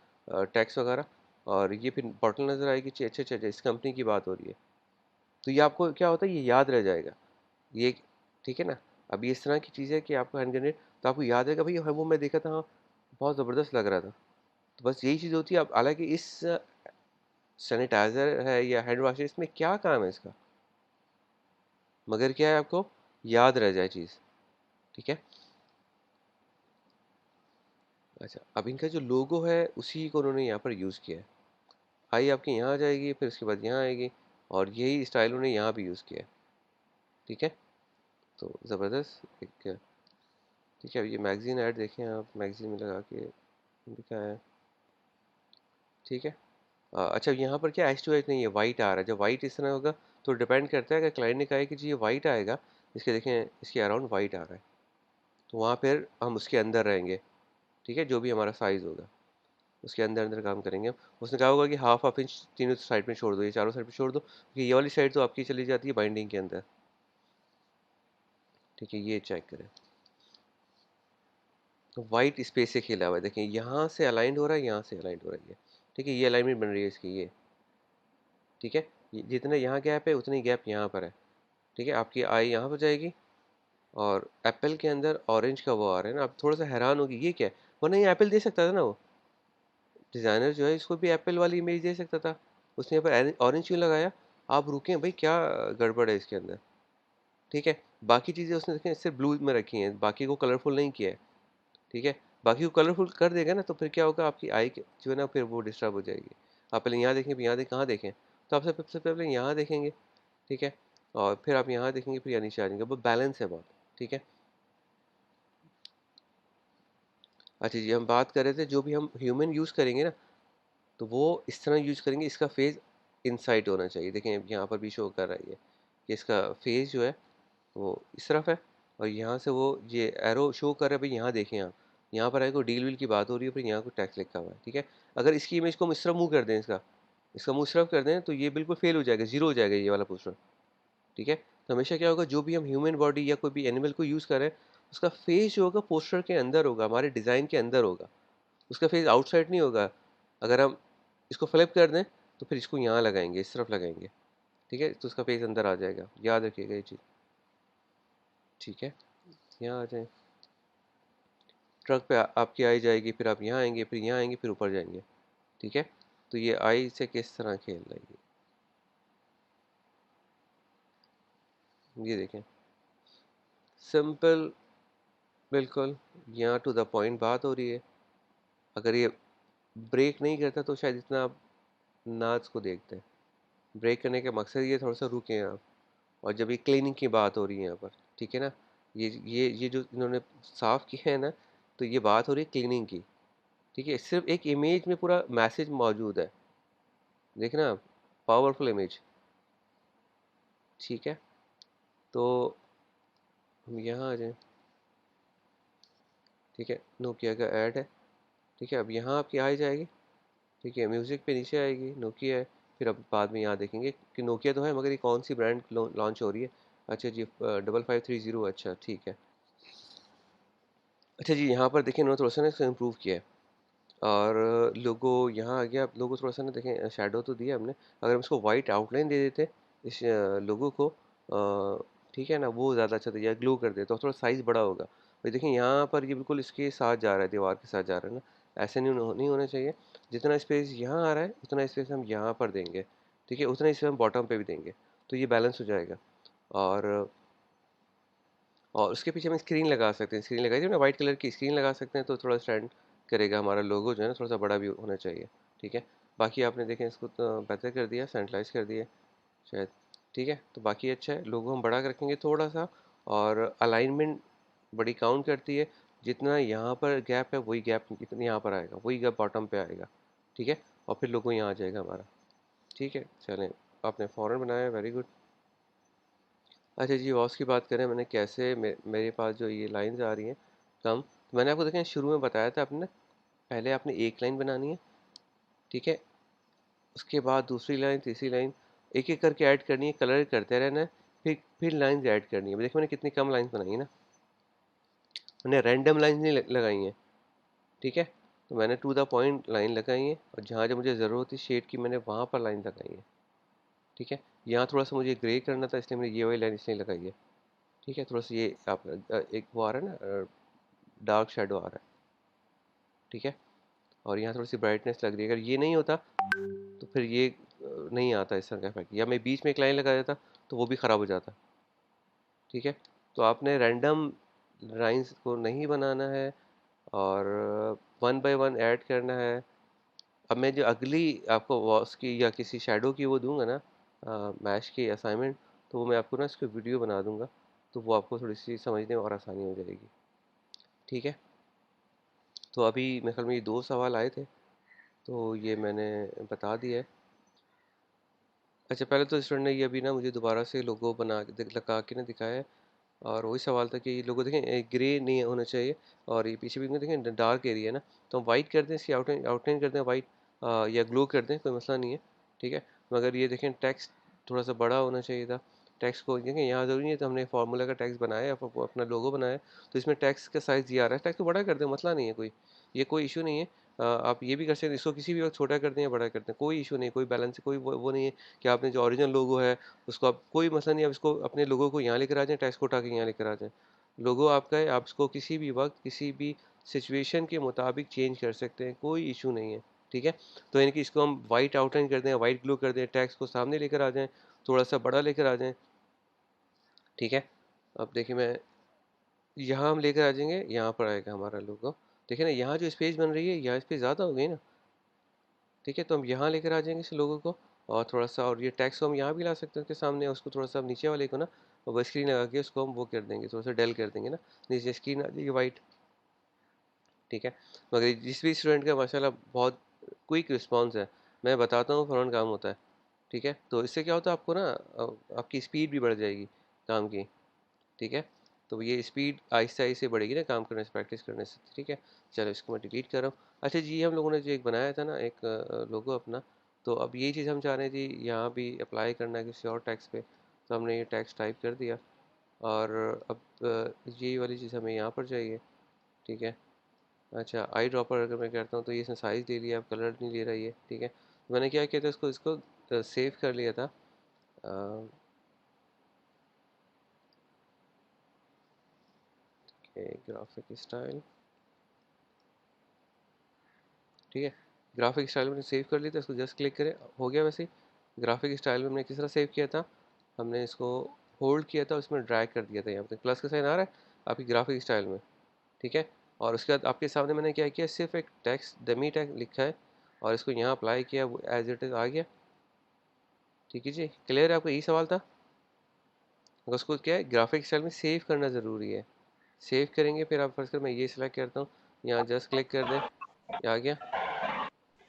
टैक्स वगैरह, और ये फिर बॉटल नज़र आएगी। अच्छा अच्छा अच्छा, इस कंपनी की बात हो रही है, तो ये आपको क्या होता है, ये याद रह जाएगा ये। ठीक है ना, अब ये इस तरह की चीज़ है कि आपको हैंड ग्रेनेड, तो आपको याद रहेगा, भाई हाँ, वो मैं देखा था, हाँ, बहुत ज़बरदस्त लग रहा था। तो बस यही चीज़ होती है। अब हालांकि इस सैनिटाइज़र है या हैंड वॉश है, इसमें क्या काम है इसका, मगर क्या है, आपको याद रह जाए चीज़। ठीक है, अच्छा, अब इनका जो लोगो है, उसी को उन्होंने यहाँ पर यूज़ किया है। आई आपकी यहाँ आ जाएगी, फिर उसके बाद यहाँ आएगी, और यही स्टाइल उन्होंने यहाँ भी यूज़ किया है। ठीक है, तो ज़बरदस्त एक। ठीक है, अब ये मैगज़ीन ऐड देखें आप, मैगज़ीन में लगा के लिखा है। ठीक है, अच्छा, यहाँ पर क्या H2H नहीं है, वाइट आ रहा है। जब वाइट इस तरह होगा, तो डिपेंड करता है, अगर क्लाइंट ने कहा है कि जी ये वाइट आएगा, इसके देखें, इसके अराउंड वाइट आ रहा है, तो वहाँ फिर हम उसके अंदर रहेंगे। ठीक है, जो भी हमारा साइज़ होगा, उसके अंदर अंदर काम करेंगे हम। उसने कहा होगा कि हाफ हाफ इंच तीनों साइड में छोड़ दो, ये चारों साइड में छोड़ दो, क्योंकि ये वाली साइड तो आपकी चली जाती है बाइंडिंग के अंदर। ठीक है, ये चेक करें, तो वाइट स्पेस से खेला हुआ है। देखिए यहाँ से अलाइंड हो रहा है, यहाँ से अलाइंड हो रही है। ठीक है, ये अलाइनमेंट बन रही है इसकी, ये। ठीक है, जितने यहाँ गैप है, उतनी गैप यहाँ पर है। ठीक है, आपकी आई यहाँ पर जाएगी, और एप्पल के अंदर ऑरेंज का वो आ रहा है ना, आप थोड़ा सा हैरान होगी, ये क्या है। वरना ये एप्पल दे सकता था ना, वो डिज़ाइनर जो है, इसको भी एप्पल वाली इमेज दे सकता था। उसने यहाँ पर ऑरेंज क्यों लगाया। आप रुकें भाई, क्या गड़बड़ है इसके अंदर। ठीक है, बाकी चीज़ें उसने देखें सिर्फ ब्लू में रखी हैं, बाकी को कलरफुल नहीं किया है। ठीक है, बाकी को कलरफुल कर देगा ना, तो फिर क्या होगा, आपकी आई जो है ना, फिर वो डिस्टर्ब हो जाएगी। आप पहले यहाँ देखें, फिर यहाँ देखें, कहाँ देखें, तो आप सबसे पहले यहाँ देखेंगे। ठीक है, और फिर आप यहाँ देखेंगे, फिर यहाँ नीचे आ जाएंगे, वो बैलेंस है बहुत। ठीक है, अच्छा जी, हम बात कर रहे थे, जो भी हम ह्यूमन यूज़ करेंगे ना, तो वो इस तरह यूज़ करेंगे, इसका फेस इनसाइड होना चाहिए। देखें यहाँ पर भी शो कर रहा है ये, कि इसका फेस जो है वो इस तरफ है, और यहाँ से वो ये एरो शो कर रहा है, भाई यहाँ देखें आप, यहाँ पर है कोई डील वील की बात हो रही है, फिर यहाँ कोई टैक्स लिखा हुआ है। ठीक है, अगर इसकी इमेज को हम इस तरफ मूव कर दें, इसका इसका मुँह इस तरफ कर दें, तो ये बिल्कुल फेल हो जाएगा, जीरो हो जाएगा ये वाला पोस्टर। ठीक है, तो हमेशा क्या होगा, जो भी हम ह्यूमन बॉडी या कोई भी एनिमल को यूज़ करें, उसका फेस जो होगा पोस्टर के अंदर होगा, हमारे डिज़ाइन के अंदर होगा, उसका फेस आउटसाइड नहीं होगा। अगर हम इसको फ्लिप कर दें, तो फिर इसको यहाँ लगाएंगे, इस तरफ लगाएंगे। ठीक है, तो उसका फेस अंदर आ जाएगा, याद रखिएगा ये चीज़। ठीक है, यहाँ आ जाए, ट्रक पे आपकी आई जाएगी, फिर आप यहाँ आएंगे, फिर यहाँ आएंगे, फिर ऊपर जाएंगे। ठीक है, तो ये आई से किस तरह खेल रही है, ये देखें, सिंपल, बिल्कुल यहाँ टू द पॉइंट बात हो रही है। अगर ये ब्रेक नहीं करता तो शायद इतना आप ना इसको देखते हैं। ब्रेक करने का मकसद ये थोड़ा सा रुके आप। और जब ये क्लीनिंग की बात हो रही है यहाँ पर, ठीक है ना, ये जो इन्होंने साफ किया है ना, तो ये बात हो रही है क्लीनिंग की। ठीक है, सिर्फ एक इमेज में पूरा मैसेज मौजूद है, देखना आप, पावरफुल इमेज। ठीक है, तो हम यहाँ आ जाएं। ठीक है, नोकिया का ऐड है। ठीक है, अब यहाँ आपकी आ ही जाएगी। ठीक है, म्यूज़िक पे नीचे आएगी, नोकिया है। फिर अब बाद में यहाँ देखेंगे कि नोकिया तो है, मगर ये कौन सी ब्रांड लॉन्च हो रही है। अच्छा जी, 5530, अच्छा ठीक है। अच्छा जी, यहाँ पर देखिए इन्होंने थोड़ा सा ना इसको इम्प्रूव किया है। और लोगो यहाँ आ गया। अब लोगो थोड़ा सा ना देखें, शैडो तो दिया हमने। अगर हम इसको वाइट आउटलाइन दे देते इस लोगो को, ठीक है ना, वो ज़्यादा अच्छा था, या ग्लो कर देते तो थोड़ा साइज़ बड़ा होगा। भाई देखिए यहाँ पर ये बिल्कुल इसके साथ जा रहा है, दीवार के साथ जा रहा है ना। ऐसे नहीं होना चाहिए। जितना स्पेस यहाँ आ रहा है उतना स्पेस हम यहाँ पर देंगे। ठीक है, उतना स्पेस हम बॉटम पे भी देंगे, तो ये बैलेंस हो जाएगा। और उसके पीछे हम स्क्रीन लगा सकते हैं। स्क्रीन लगाई थी ना, वाइट कलर की स्क्रीन लगा सकते हैं, तो थोड़ा स्टैंड करेगा। हमारा लोगो जो है ना, थोड़ा सा बड़ा भी होना चाहिए। ठीक है, बाकी आपने देखें इसको तो बेहतर कर दिया, सेंट्रलाइज कर दिया शायद। ठीक है, तो बाकी अच्छा है। लोगो हम बड़ा रखेंगे थोड़ा सा। और अलाइनमेंट बड़ी काउंट करती है। जितना यहाँ पर गैप है, वही गैप इतनी यहाँ पर आएगा, वही गैप बॉटम पे आएगा। ठीक है, और फिर लोगो यहाँ आ जाएगा हमारा। ठीक है, चलें। आपने फ़ौरन बनाया, वेरी गुड। अच्छा जी, वॉस की बात करें, मैंने कैसे मेरे पास जो ये लाइंस आ रही हैं कम, तो मैंने आपको देखें शुरू में बताया था। आपने पहले आपने एक लाइन बनानी है। ठीक है, उसके बाद दूसरी लाइन, तीसरी लाइन, एक एक करके ऐड करनी है, कलर करते रहना है। फिर लाइंस ऐड करनी है। देखो मैंने कितनी कम लाइंस बनाई है ना, मैंने रैंडम लाइंस नहीं लगाई हैं। ठीक है, तो मैंने टू द पॉइंट लाइन लगाई है, और जहाँ जहाँ मुझे ज़रूरत थी शेड की, मैंने वहाँ पर लाइन लगाई है। ठीक है, यहाँ थोड़ा सा मुझे ग्रे करना था, इसलिए मैंने ये वाली लाइन इसलिए लगाई है। ठीक है, थोड़ा सा ये आप एक वो आ रहा है ना, डार्क शेडो आ रहा है। ठीक है, और यहाँ थोड़ी सी ब्राइटनेस लग रही है। अगर ये नहीं होता तो फिर ये नहीं आता इस तरह का इफेक्ट, या मैं बीच में एक लाइन लगा देता तो वो भी ख़राब हो जाता। ठीक है, तो आपने रैंडम लाइंस को नहीं बनाना है, और वन बाय वन ऐड करना है। अब मैं जो अगली आपको वॉस की या किसी शैडो की वो दूंगा ना, मैश की असाइनमेंट, तो वो मैं आपको ना इसको वीडियो बना दूंगा, तो वो आपको थोड़ी सी समझने में और आसानी हो जाएगी। ठीक है, तो अभी मेरे ख्याल में ये दो सवाल आए थे, तो ये मैंने बता दिया है। अच्छा, पहले तो स्टूडेंट ने ये अभी ना मुझे दोबारा से लोगो बना के लगा के ना दिखाया है। और वही सवाल था कि लोगो देखें ग्रे नहीं होना चाहिए, और ये पीछे भी देखें डार्क एरिया है ना, तो हम वाइट कर दें, इसकी आउटलाइन आउटलाइन कर दें वाइट, या ग्लो कर दें, कोई मसला नहीं है। ठीक है, मगर ये देखें टेक्स्ट थोड़ा सा बड़ा होना चाहिए था। टेक्स्ट को देखें यहाँ ज़रूरी नहीं है, तो हमने फार्मूला का टेक्स्ट बनाया है, अपना लोगो बनाया है, तो इसमें टेक्स्ट का साइज़ ये आ रहा है, टेक्स्ट को बड़ा कर दें, मसला नहीं है कोई, ये कोई इशू नहीं है। आप ये भी कर सकते हैं, इसको किसी भी वक्त छोटा कर दें या बड़ा कर दें, कोई इशू नहीं, कोई बैलेंस, कोई वो नहीं है कि आपने जो ओरिजिनल लोगो है उसको आप, कोई मसला नहीं है, आप इसको अपने लोगों को यहाँ लेकर आ जाएँ, टेक्स्ट को उठा के यहाँ लेकर आ जाएँ। लोगो आपका है, आप इसको किसी भी वक्त किसी भी सिचुएशन के मुताबिक चेंज कर सकते हैं, कोई इशू नहीं है। ठीक है, तो यानी कि इसको हम वाइट आउटलाइन कर दें, वाइट ग्लो कर दें, टेक्स्ट को सामने लेकर आ जाएँ, थोड़ा सा बड़ा लेकर आ जाएँ। ठीक है, अब देखिए मैं यहाँ हम लेकर आ जाएंगे, यहाँ पर आएगा हमारा लोगो। देखिए ना, यहाँ जो स्पेस बन रही है, यहाँ स्पेस ज़्यादा हो गई ना। ठीक है, तो हम यहाँ लेकर आ जाएंगे इस लोगों को, और थोड़ा सा, और ये टैक्स को हम यहाँ भी ला सकते हैं उसके सामने, उसको थोड़ा सा हम नीचे वाले को ना, वो स्क्रीन लगा के उसको हम वो कर देंगे, थोड़ा सा डेल कर देंगे ना, नीचे स्क्रीन आ जाएगी वाइट। ठीक है, मगर जिस भी स्टूडेंट का माशाल्लाह बहुत क्विक रिस्पॉन्स है, मैं बताता हूँ फ़ौरन काम होता है। ठीक है, तो इससे क्या होता है, आपको ना आपकी स्पीड भी बढ़ जाएगी काम की। ठीक है, तो ये स्पीड आहिस्ते आहिस्ते बढ़ेगी ना काम करने से, प्रैक्टिस करने से। ठीक है, चलो इसको मैं डिलीट कर रहा हूँ। अच्छा जी, हम लोगों ने जो एक बनाया था ना, एक लोगो अपना, तो अब यही चीज़ हम चाह रहे थे यहाँ भी अप्लाई करना है किसी और टैक्स पे, तो हमने ये टैक्स टाइप कर दिया। और अब ये वाली चीज़ हमें यहाँ पर चाहिए। ठीक है, अच्छा, आई ड्रॉपर अगर मैं करता हूँ तो ये इसने साइज़ ले लिया, अब कलर नहीं ले रहा ये। ठीक है, तो मैंने क्या किया था, इसको इसको सेव कर लिया था। ग्राफिक स्टाइल, ठीक है, ग्राफिक स्टाइल मैंने सेव कर लिया था, इसको जस्ट क्लिक करें, हो गया वैसे ही। ग्राफिक स्टाइल में हमने किस तरह सेव किया था, हमने इसको होल्ड किया था, उसमें ड्रैग कर दिया था, यहाँ पे प्लस का साइन आ रहा है आपकी ग्राफिक स्टाइल में। ठीक है, और उसके बाद आपके सामने मैंने क्या किया, सिर्फ एक टेक्स्ट डमी टेक्स्ट लिखा है और इसको यहाँ अप्लाई किया, वो एज इट इज़ आ गया। ठीक है जी, क्लियर है आपको, यही सवाल था। उसको क्या है, ग्राफिक स्टाइल में सेव करना ज़रूरी है। सेव करेंगे, फिर आप फर्स्ट कर, मैं ये सिलेक्ट करता हूँ, यहाँ जस्ट क्लिक कर दें, ये आ गया।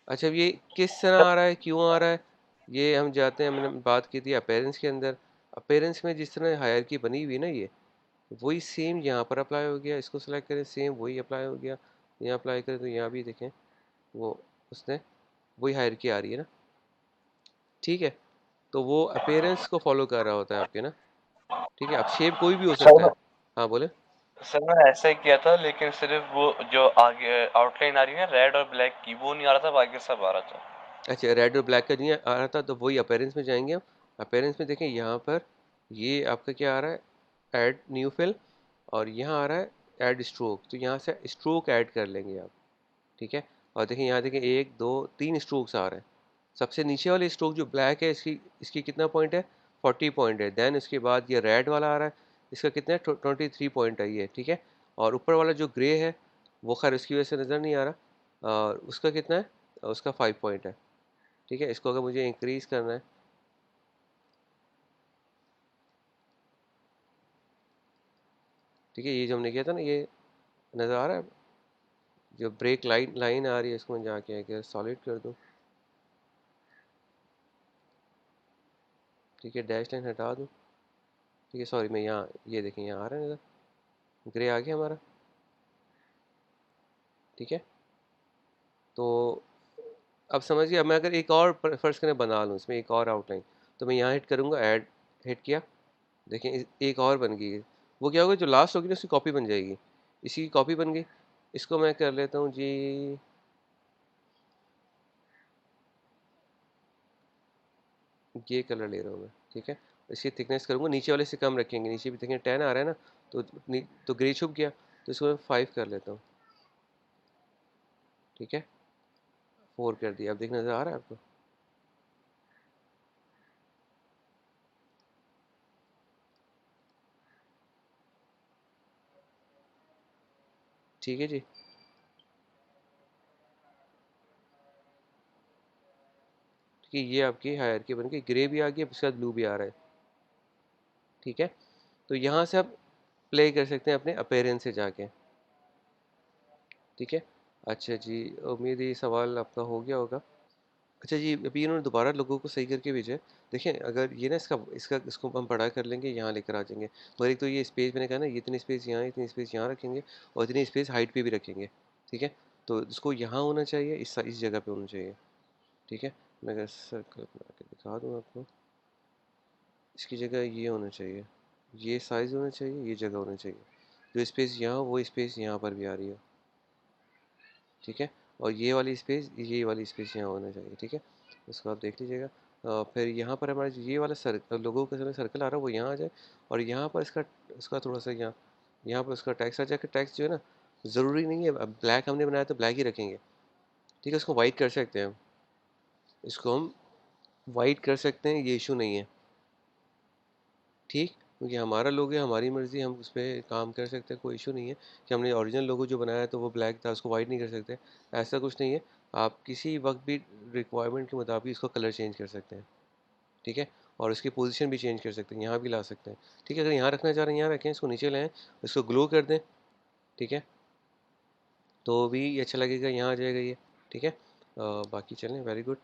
अच्छा, अब ये किस तरह आ रहा है, क्यों आ रहा है, ये हम जाते हैं, मैंने बात की थी अपेरेंस के अंदर। अपेरेंस में जिस तरह हायरार्की बनी हुई है ना, ये वही सेम यहाँ पर अप्लाई हो गया। इसको सेलेक्ट करें, सेम वही अप्लाई हो गया। यहाँ अप्लाई करें तो यहाँ भी देखें, वो उसने वही हायरार्की आ रही है ना। ठीक है, तो वो अपेरेंस को फॉलो कर रहा होता है आपके ना। ठीक है, अब शेप कोई भी हो सर सकता मैं है। हाँ बोले। सर मैंने ऐसा ही किया था, लेकिन सिर्फ वो जो आगे आउटलाइन आ रही है रेड और ब्लैक की, वो नहीं आ रहा था, बाकी सब आ रहा था। अच्छा, रेड और ब्लैक का नहीं आ रहा था, तो वही अपेरेंस में जाएंगे हम। अपेरेंस में देखें, यहाँ पर ये आपका क्या आ रहा है, ऐड न्यू फिल, और यहाँ आ रहा है ऐड स्ट्रोक, तो यहाँ से स्ट्रोक ऐड कर लेंगे आप। ठीक है, और देखिए यहाँ देखें, एक दो तीन स्ट्रोक्स आ रहे हैं। सबसे नीचे वाले स्ट्रोक जो ब्लैक है, इसकी इसकी कितना पॉइंट है, 40 पॉइंट है। देन उसके बाद ये रेड वाला आ रहा है, इसका कितना है, 23 पॉइंट है ये। ठीक है, और ऊपर वाला जो ग्रे है, वो खैर उसकी वजह से नज़र नहीं आ रहा, और उसका कितना है, उसका 5 पॉइंट है। ठीक है, इसको अगर मुझे इंक्रीज़ करना है, ठीक है, ये जो हमने किया था ना, ये नज़र आ रहा है, जो ब्रेक लाइन लाइन आ रही है, इसको मैं जाके अगर सॉलिड कर दूँ। ठीक है, डैश लाइन हटा दूँ। ठीक है, सॉरी, मैं यहाँ, ये देखें यहाँ आ रहा है नज़र, ग्रे आ गया हमारा। ठीक है, तो अब समझिए, अब मैं अगर एक और फर्स्ट करें बना लूँ इसमें एक और आउटलाइन, तो मैं यहाँ हिट करूँगा, ऐड हिट किया, देखें एक और बन गई है। वो क्या होगा, जो लास्ट होगी ना, उसकी कॉपी बन जाएगी, इसी की कॉपी बन गई। इसको मैं कर लेता हूँ जी, ये कलर ले रहा हूँ मैं। ठीक है, इसकी थिकनेस करूँगा, नीचे वाले से कम रखेंगे, नीचे भी देखें 10 आ रहा है ना, तो तो ग्रे छुप गया, तो इसको मैं 5 कर लेता हूँ। ठीक है, 4 कर दिया, अब देख नज़र आ रहा है आपको। ठीक है जी, ठीक है, ये आपकी हायरार्की बन गई, ग्रे भी आ गया, उसके बाद ब्लू भी आ रहा है। ठीक है, तो यहाँ से आप प्ले कर सकते हैं अपने अपेरेंस से जाके। ठीक है, अच्छा जी, उम्मीद है ये सवाल आपका हो गया होगा। अच्छा जी, अभी इन्होंने दोबारा लोगों को सही करके भेजा है। देखिए, अगर ये ना, इसका इसका इसको हम बड़ा कर लेंगे, यहाँ लेकर आ जाएंगे, मगर एक तो ये स्पेस मैंने कहा ना, ये इतनी स्पेस यहाँ, इतनी स्पेस यहाँ रखेंगे, और इतनी स्पेस हाइट पे भी रखेंगे। ठीक है, तो इसको यहाँ होना चाहिए, इस जगह पे होना चाहिए। ठीक है, मैं अगर सर्कल बना के दिखा दूँ आपको, इसकी जगह ये होना चाहिए, ये साइज़ होना चाहिए, ये जगह होना चाहिए, जो स्पेस यहाँ हो वो स्पेस यहाँ पर भी आ रही है। ठीक है, और ये वाली स्पेस यहाँ होना चाहिए। ठीक है, इसको आप देख लीजिएगा। फिर यहाँ पर हमारा जो ये वाला लोगों का जो सर्कल आ रहा है, वो यहाँ आ जाए, और यहाँ पर इसका इसका थोड़ा सा यहाँ, यहाँ पर उसका टैक्स आ जाए। टैक्स जो है ना, ज़रूरी नहीं है, अब ब्लैक हमने बनाया तो ब्लैक ही रखेंगे। ठीक है, इसको वाइट कर सकते हैं हम, इसको हम वाइट कर सकते हैं, ये इशू नहीं है। ठीक, क्योंकि हमारा लोगो है, हमारी मर्ज़ी, हम उस पर काम कर सकते हैं, कोई इशू नहीं है कि हमने ओरिजिनल लोगो जो बनाया है तो वो ब्लैक था, उसको वाइट नहीं कर सकते, ऐसा कुछ नहीं है। आप किसी वक्त भी रिक्वायरमेंट के मुताबिक इसको कलर चेंज कर सकते हैं। ठीक है, और इसकी पोजीशन भी चेंज कर सकते हैं, यहाँ भी ला सकते हैं। ठीक है, अगर यहाँ रखना चाह रहे हैं यहाँ रखें, इसको नीचे लाएँ, इसको ग्लो कर दें। ठीक है, तो भी ये अच्छा लगेगा, यहाँ आ जाएगा ये। ठीक है, बाकी चलें, वेरी गुड।